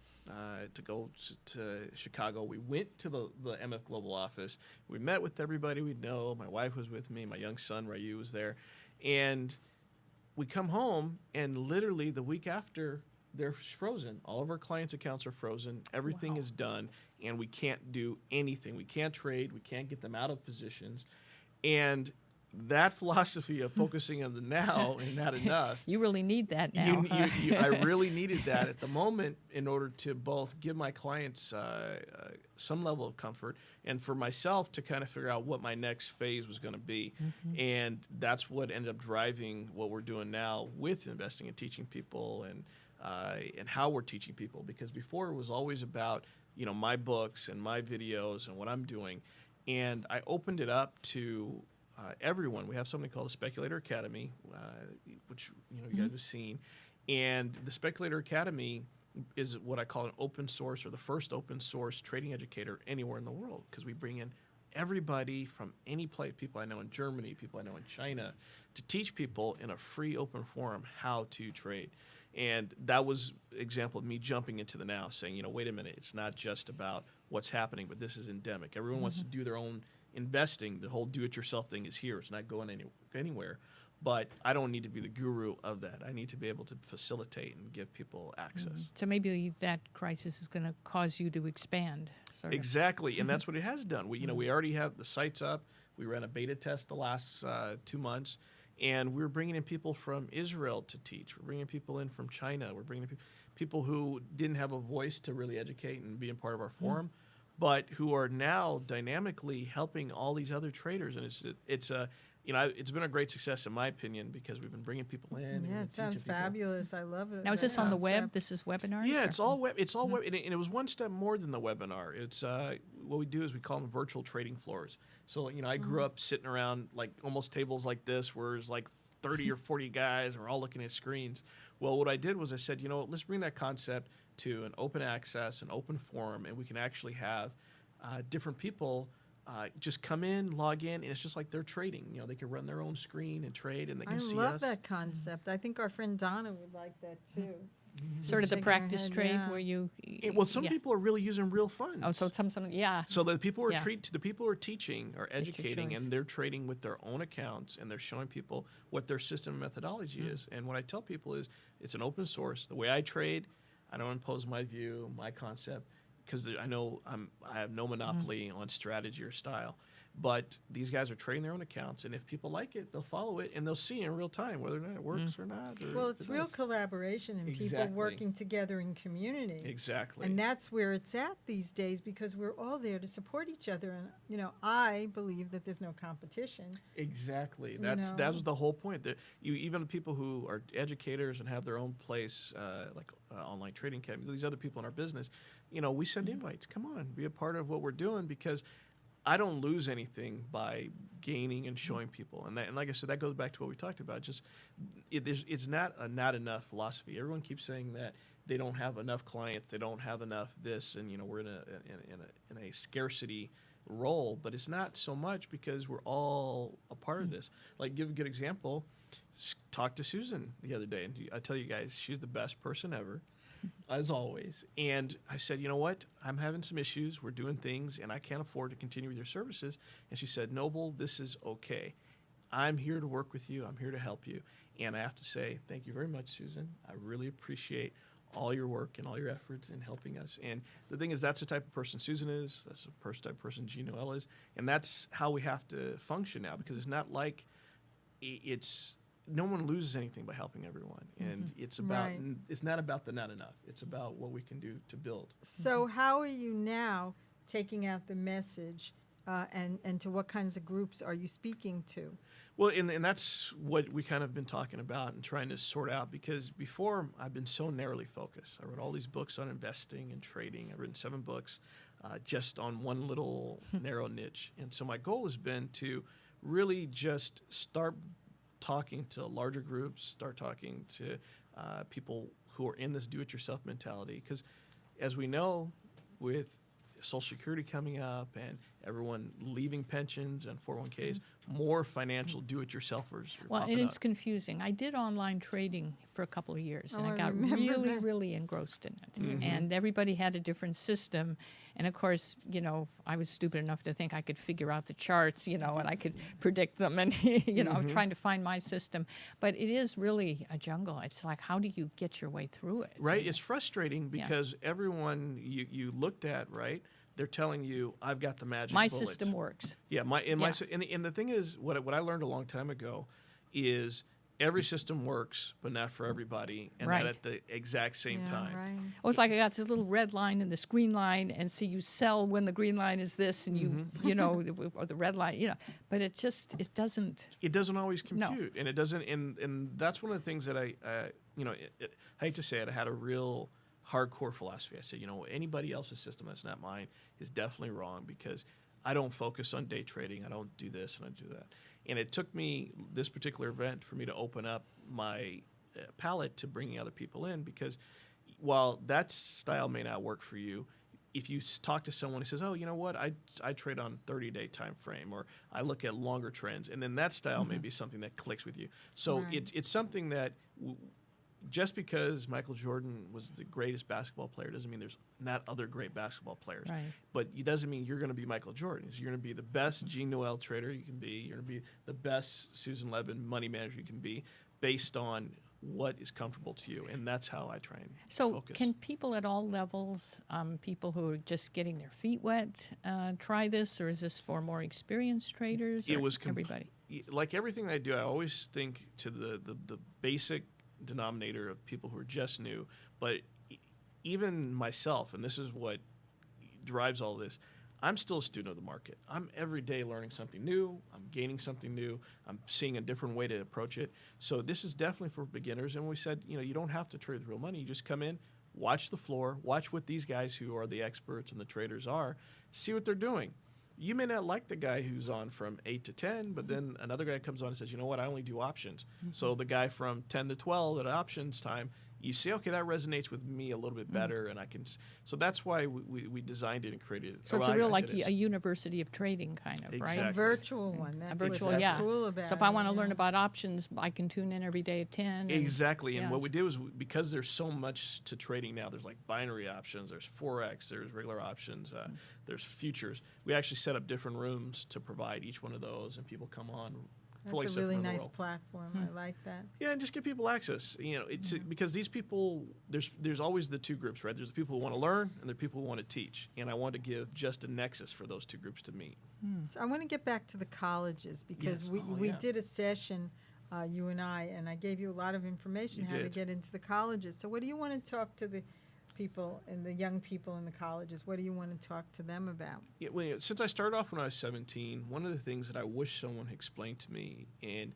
to go to Chicago. We went to the MF Global office. We met with everybody we know. My wife was with me. My young son, Ryu, was there. And we come home, and literally the week after, they're frozen. All of our clients' accounts are frozen. Everything is done, and we can't do anything. We can't trade. We can't get them out of positions. And that philosophy of focusing on the now and not enough. You really need that now. I really needed that at the moment in order to both give my clients some level of comfort and for myself to kind of figure out what my next phase was going to be. And that's what ended up driving what we're doing now with investing and teaching people and how we're teaching people. Because before it was always about, my books and my videos and what I'm doing. And I opened it up to everyone. We have something called the Speculator Academy, which you guys have seen. And the Speculator Academy is what I call an open source or the first open source trading educator anywhere in the world, because we bring in everybody from any place, people I know in Germany, people I know in China, to teach people in a free open forum how to trade. And that was an example of me jumping into the now, saying, wait a minute, it's not just about what's happening, but this is endemic. Everyone wants to do their own investing. The whole do-it-yourself thing is here. It's not going anywhere. But I don't need to be the guru of that. I need to be able to facilitate and give people access. So maybe that crisis is going to cause you to expand. Sort of. Exactly, and that's what it has done. We already have the sites up. We ran a beta test the last 2 months. And we're bringing in people from Israel to teach. We're bringing people in from China. We're bringing in people who didn't have a voice to really educate and be a part of our forum, but who are now dynamically helping all these other traders. And it's been a great success in my opinion, because we've been bringing people in. Yeah, it sounds fabulous. I love it. Now, is this on the web? This is webinars? Yeah, it's all web. It's all web, and it was one step more than the webinar. It's what we do is we call them virtual trading floors. So I grew up sitting around like almost tables like this, where there's like 30 or 40 guys, and we're all looking at screens. Well, what I did was I said, let's bring that concept to an open access, an open forum, and we can actually have different people just come in, log in, and it's just like they're trading. They can run their own screen and trade, and they can see us. I love that concept. I think our friend Donna would like that too. Sort of the practice trade where you. Some people are really using real funds. Oh, so some yeah. So the people who are teaching are educating, and they're trading with their own accounts, and they're showing people what their system and methodology is. And what I tell people is, it's an open source. The way I trade, I don't impose my view, my concept, because I know I have no monopoly on strategy or style. But these guys are trading their own accounts, and if people like it, they'll follow it, and they'll see in real time whether or not it works or not. Well, it's real collaboration and people working together in community. Exactly. And that's where it's at these days, because we're all there to support each other. And, I believe that there's no competition. Exactly. That was the whole point. That even people who are educators and have their own place, like online trading academies, these other people in our business, we send invites. Come on, be a part of what we're doing, because I don't lose anything by gaining and showing people. And like I said, that goes back to what we talked about. Just it's not a not enough philosophy. Everyone keeps saying that they don't have enough clients, they don't have enough this, and we're in a scarcity role. But it's not so much, because we're all a part of this. Like, give a good example. Talked to Susan the other day, and I tell you guys, she's the best person ever. As always. And I said, you know what? I'm having some issues. We're doing things, and I can't afford to continue with your services. And she said, Noble, this is okay. I'm here to work with you. I'm here to help you. And I have to say, thank you very much, Susan. I really appreciate all your work and all your efforts in helping us. And the thing is, that's the type of person Susan is. That's the type of person Jean-Noel is. And that's how we have to function now, because it's not like no one loses anything by helping everyone, and it's not about the not enough. It's about what we can do to build. So how are you now taking out the message, and to what kinds of groups are you speaking to? Well, and that's what we kind of been talking about and trying to sort out, because before I've been so narrowly focused. I wrote all these books on investing and trading. I've written 7 books just on one little narrow niche. And so my goal has been to really just start talking to larger groups, start talking to people who are in this do-it-yourself mentality. Because as we know, with Social Security coming up and everyone leaving pensions and 401ks, more financial do-it-yourselfers are popping and it's up. confusing. I did online trading for a couple of years, and I got really engrossed in it. And everybody had a different system. And, of course, I was stupid enough to think I could figure out the charts, and I could predict them. And, I'm trying to find my system. But it is really a jungle. It's like, how do you get your way through it? Right. It's frustrating because everyone you looked at, right, they're telling you, I've got the magic My bullet. system works. Yeah, and the thing is, what I learned a long time ago is every system works, but not for everybody, and Right. not at the exact same time. Right. Oh, it's like I got this little red line and this green line, and so you sell when the green line is this, and you know, or the red line, you know. But it doesn't. It doesn't always No. compute, and it doesn't. And that's one of the things that I hate to say it, I had a real hardcore philosophy. I said, anybody else's system that's not mine is definitely wrong, because I don't focus on day trading. I don't do this and I do that. And it took me this particular event for me to open up my palette to bringing other people in, because while that style may not work for you, if you talk to someone who says, oh, you know what, I trade on 30-day time frame, or I look at longer trends, and then that style may be something that clicks with you. So it's something that just because Michael Jordan was the greatest basketball player doesn't mean there's not other great basketball players. Right. But it doesn't mean you're going to be Michael Jordan. You're going to be the best Jean-Noel trader you can be. You're going to be the best Susan Levin money manager you can be, based on what is comfortable to you. And that's how I try and focus. Can people at all levels, people who are just getting their feet wet, try this, or is this for more experienced traders? It was everybody. Like everything I do, I always think to the basic denominator of people who are just new. But even myself, and this is what drives all this, I'm still a student of the market. I'm every day learning something new. I'm gaining something new. I'm seeing a different way to approach it. So this is definitely for beginners. And we said, you don't have to trade with real money. You just come in, watch the floor, watch what these guys who are the experts and the traders are, see what they're doing. You may not like the guy who's on from 8 to 10, but then another guy comes on and says, you know what, I only do options. So the guy from 10 to 12 at options time, you say, okay, that resonates with me a little bit better, and I can. So that's why we designed it and created it. So it's a real a university of trading kind of, right? A virtual one. That's a virtual, what's so cool about it. So if I want to learn about options, I can tune in every day at 10. Exactly. And what we did was, because there's so much to trading now, there's like binary options, there's Forex, there's regular options, there's futures. We actually set up different rooms to provide each one of those, and people come on. That's a really nice platform. I like that. Yeah, and just give people access. It's because these people, there's always the two groups, right? There's the people who want to learn, and there are people who want to teach. And I want to give just a nexus for those two groups to meet. So I want to get back to the colleges, because we did a session, you and I gave you a lot of information how to get into the colleges. So what do you want to talk to the people and the young people in the colleges? What do you want to talk to them about? Yeah, well, since I started off when I was 17, one of the things that I wish someone explained to me, and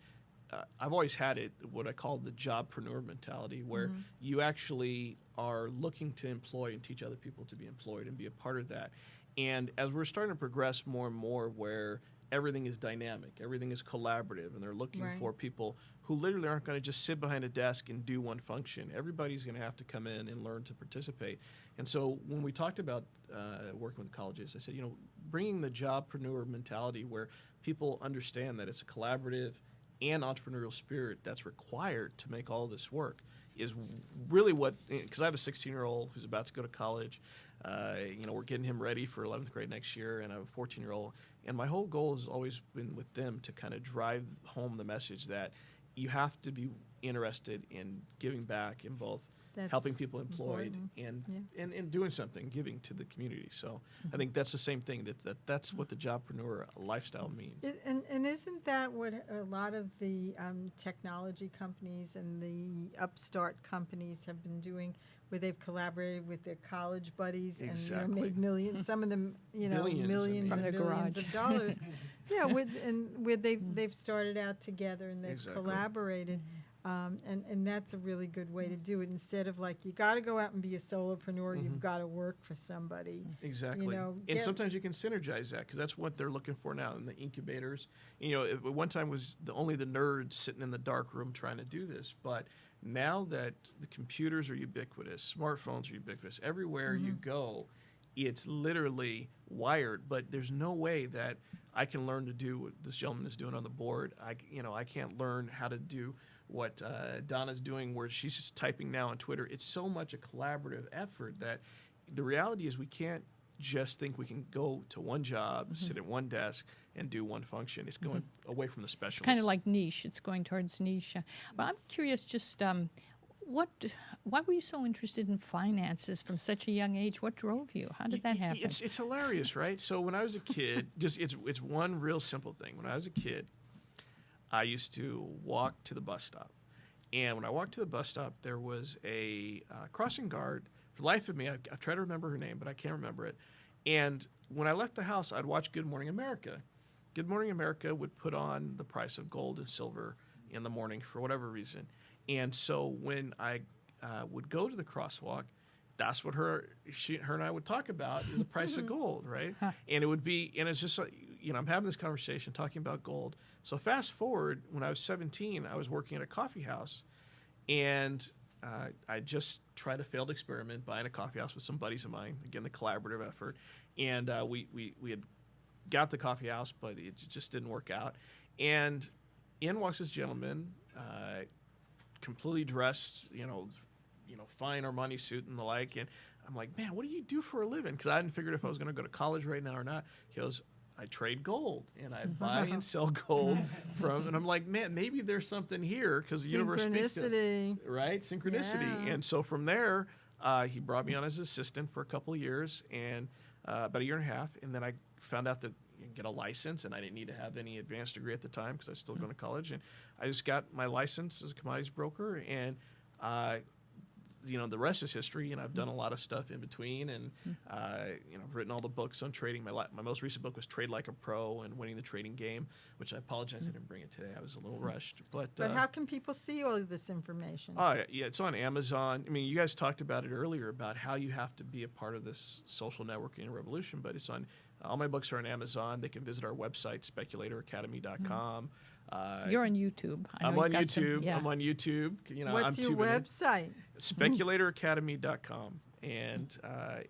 I've always had it, what I call the jobpreneur mentality, where you actually are looking to employ and teach other people to be employed and be a part of that. And as we're starting to progress more and more, where everything is dynamic, everything is collaborative, and they're looking for people who literally aren't going to just sit behind a desk and do one function. Everybody's going to have to come in and learn to participate. And so when we talked about working with colleges, I said, bringing the jobpreneur mentality, where people understand that it's a collaborative and entrepreneurial spirit that's required to make all this work, is really what, because I have a 16-year-old who's about to go to college. We're getting him ready for 11th grade next year, and I have a 14-year-old. And my whole goal has always been with them to kind of drive home the message that you have to be interested in giving back, in both helping people employed and doing something, giving to the community. So I think that's the same thing, that's what the jobpreneur lifestyle means. And isn't that what a lot of the technology companies and the upstart companies have been doing, where they've collaborated with their college buddies and made millions, some of them, millions and billions of dollars. Where they've started out together and they've collaborated. And that's a really good way to do it, instead of like, you got to go out and be a solopreneur, you've got to work for somebody. Exactly. And sometimes you can synergize that, because that's what they're looking for now in the incubators. At one time it was only the nerds sitting in the dark room trying to do this, but now that the computers are ubiquitous, smartphones are ubiquitous, everywhere you go, it's literally wired. But there's no way that I can learn to do what this gentleman is doing on the board. I can't learn how to do what Donna's doing, where she's just typing now on Twitter. It's so much a collaborative effort that the reality is we can't just think we can go to one job, sit at one desk, and do one function. It's going away from the specialists. It's kind of like niche. It's going towards niche. But I'm curious, just Why were you so interested in finances from such a young age? What drove you? How did that happen? It's hilarious, right? So when I was a kid, it's one real simple thing. When I was a kid, I used to walk to the bus stop. And when I walked to the bus stop, there was a crossing guard. For the life of me, I've tried to remember her name, but I can't remember it. And when I left the house, I'd watch Good Morning America. Good Morning America would put on the price of gold and silver in the morning for whatever reason. And so when I would go to the crosswalk, that's what her and I would talk about is the price of gold, right? And it would be, and it's just, I'm having this conversation talking about gold. So fast forward, when I was 17, I was working at a coffee house, and I just tried a failed experiment, buying a coffee house with some buddies of mine, again, the collaborative effort. And we had got the coffee house, but it just didn't work out. And in walks this gentleman, completely dressed, fine Armani suit and the like. And I'm like, man, what do you do for a living? Because I hadn't figured if I was going to go to college right now or not. He goes, I trade gold, and I buy and sell gold from, and I'm like, man, maybe there's something here, because the universe speaks to it, right? Synchronicity. Yeah. And so from there, he brought me on as assistant for a couple of years, and about a year and a half, and then I found out that you can get a license, and I didn't need to have any advanced degree at the time because I was still going to college, and I just got my license as a commodities broker, and the rest is history, and I've done a lot of stuff in between, and I've written all the books on trading. My most recent book was Trade Like a Pro and Winning the Trading Game, which I apologize I didn't bring it today. I was a little rushed. But how can people see all of this information? Oh, yeah, it's on Amazon. I mean, you guys talked about it earlier about how you have to be a part of this social networking revolution, but it's on all my books are on Amazon. They can visit our website, speculatoracademy.com. You're on YouTube. I'm on YouTube. I'm on YouTube. What's your website? Speculatoracademy.com. And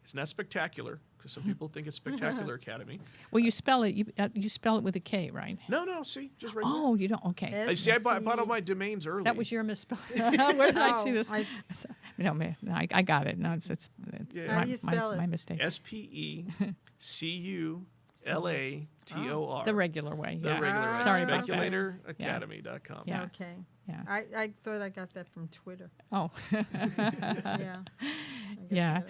it's not spectacular, because some people think it's Spectacular Academy. Well, you spell it. You spell it with a K, right? No. See, just right. Oh, you don't. Okay. See, I bought all my domains early. That was your misspelling. Where did I see this? I got it. No, it's How do you spell it? My mistake. SPECULATOR. The regular way. The regular way. Sorry about that. SpeculatorAcademy.com. Yeah. Okay. Yeah. I thought I got that from Twitter. Oh. Yeah.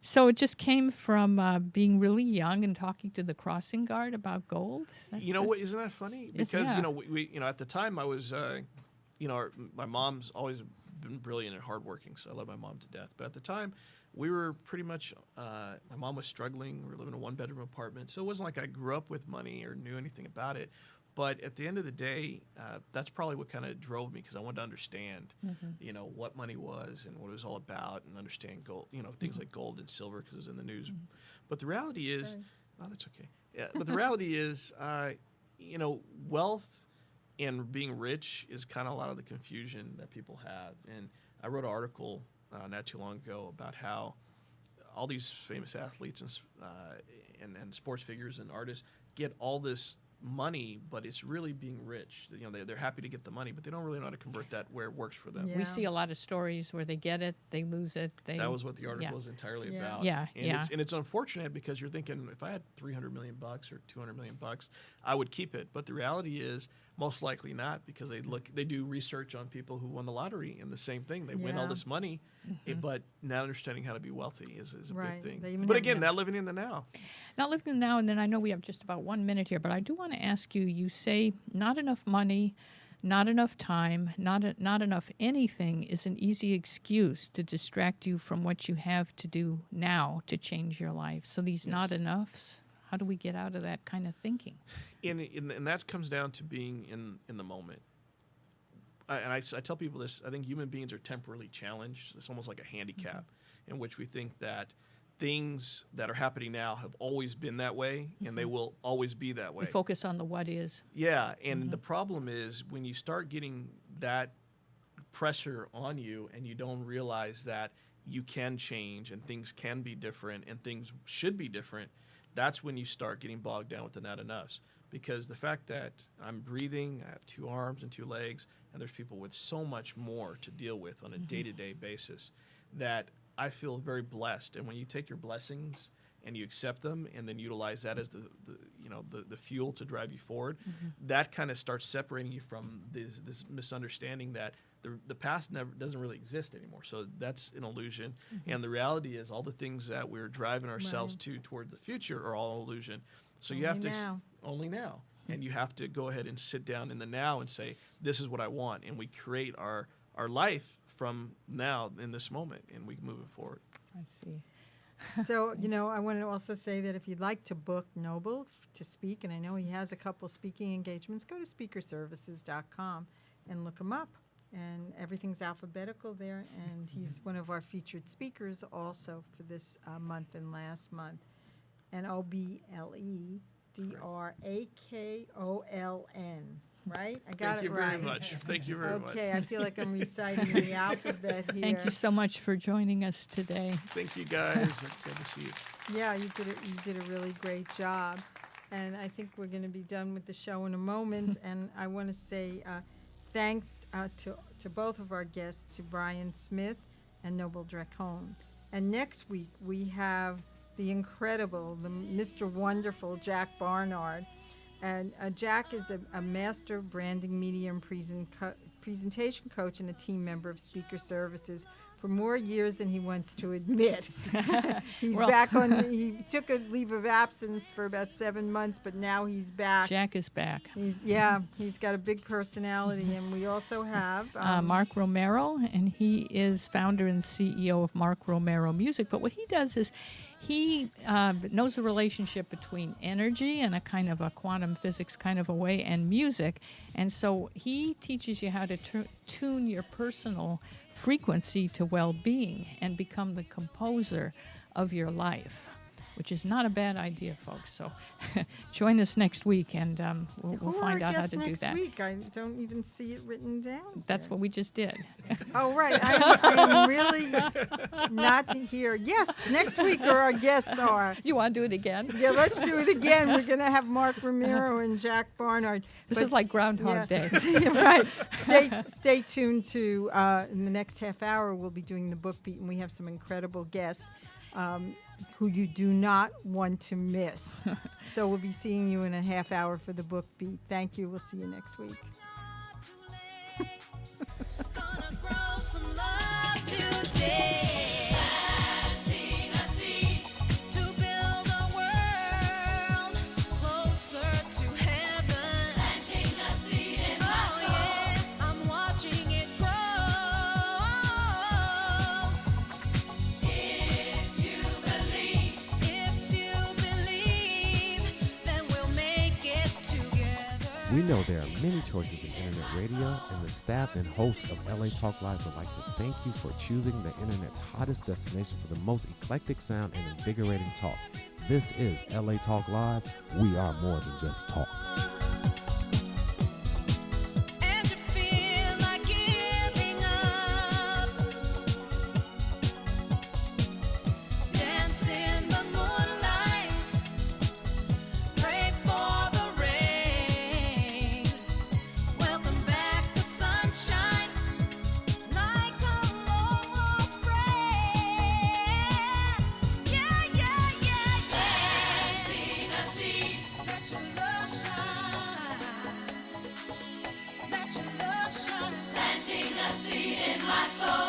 So it just came from being really young and talking to the crossing guard about gold. What? Isn't that funny? Because we at the time I was, my mom's always been brilliant and hardworking, so I love my mom to death. But at the time, we were pretty much. My mom was struggling. We were living in a one-bedroom apartment, so it wasn't like I grew up with money or knew anything about it. But at the end of the day, that's probably what kind of drove me, because I wanted to understand, what money was and what it was all about, and understand gold, things like gold and silver, because it was in the news. But the reality is, that's okay. Yeah, but the reality is, wealth and being rich is kind of a lot of the confusion that people have. And I wrote an article not too long ago about how all these famous athletes and sports figures and artists get all this money, but it's really being rich. They're happy to get the money, but they don't really know how to convert that where it works for them. We see a lot of stories where they get it, they lose it. That was what the article was entirely about. It's unfortunate, because you're thinking, if I had $300 million or $200 million, I would keep it. But the reality is, most likely not, because they do research on people who won the lottery, and the same thing. They win all this money, but not understanding how to be wealthy is a big thing. But again, not living in the now. Not living in the now, and then I know we have just about 1 minute here, but I do want to ask you, you say not enough money, not enough time, not enough anything is an easy excuse to distract you from what you have to do now to change your life. So these not enoughs, how do we get out of that kind of thinking? And that comes down to being in the moment. I tell people this, I think human beings are temporarily challenged. It's almost like a handicap in which we think that things that are happening now have always been that way, and they will always be that way. We focus on the what is. Yeah, and the problem is when you start getting that pressure on you and you don't realize that you can change and things can be different and things should be different, that's when you start getting bogged down with the not enoughs. Because the fact that I'm breathing, I have 2 arms and 2 legs, and there's people with so much more to deal with on a day-to-day basis, that I feel very blessed. And when you take your blessings and you accept them and then utilize that as the fuel to drive you forward, that kind of starts separating you from this misunderstanding that the past doesn't really exist anymore. So that's an illusion. And the reality is all the things that we're driving ourselves to towards the future are all illusion. So you have to only now. And you have to go ahead and sit down in the now and say, this is what I want. And we create our life from now in this moment, and we move it forward. I see. So, I want to also say that if you'd like to book Noble to speak, and I know he has a couple speaking engagements, go to speakerservices.com and look him up. And everything's alphabetical there, and he's one of our featured speakers also for this month and last month. And NobleDraKoln, right? I got it right. Thank you very much. Okay, I feel like I'm reciting the alphabet here. Thank you so much for joining us today. Thank you, guys. Good to see you. Yeah, you did a really great job. And I think we're going to be done with the show in a moment. And I want to say thanks to both of our guests, to Brian Smith and Noble DraKoln. And next week we have the incredible, the Mr. Wonderful Jack Barnard. And Jack is a master branding, media, and presentation coach and a team member of Speaker Services for more years than he wants to admit. He's back he took a leave of absence for about 7 months, but now he's back. Jack is back. He's got a big personality. And we also have Mark Romero, and he is founder and CEO of Mark Romero Music. But what he does is he knows the relationship between energy and a kind of a quantum physics kind of a way and music. And so he teaches you how to tune your personal frequency to well-being and become the composer of your life, which is not a bad idea, folks. So join us next week, and we'll find out how to do that. Next week? I don't even see it written down. That's what we just did. Oh, right. I'm really not here. Yes, next week our guests are. You want to do it again? Yeah, let's do it again. We're going to have Mark Romero and Jack Barnard. This is like Groundhog Day. Right. Stay tuned to, in the next half hour, we'll be doing the book beat, and we have some incredible guests who you do not want to miss. So we'll be seeing you in a half hour for the book beat. Thank you. We'll see you next week. We know there are many choices in internet radio, and the staff and hosts of LA Talk Live would like to thank you for choosing the internet's hottest destination for the most eclectic sound and invigorating talk. This is LA Talk Live. We are more than just talk. Planting a seed in my soul.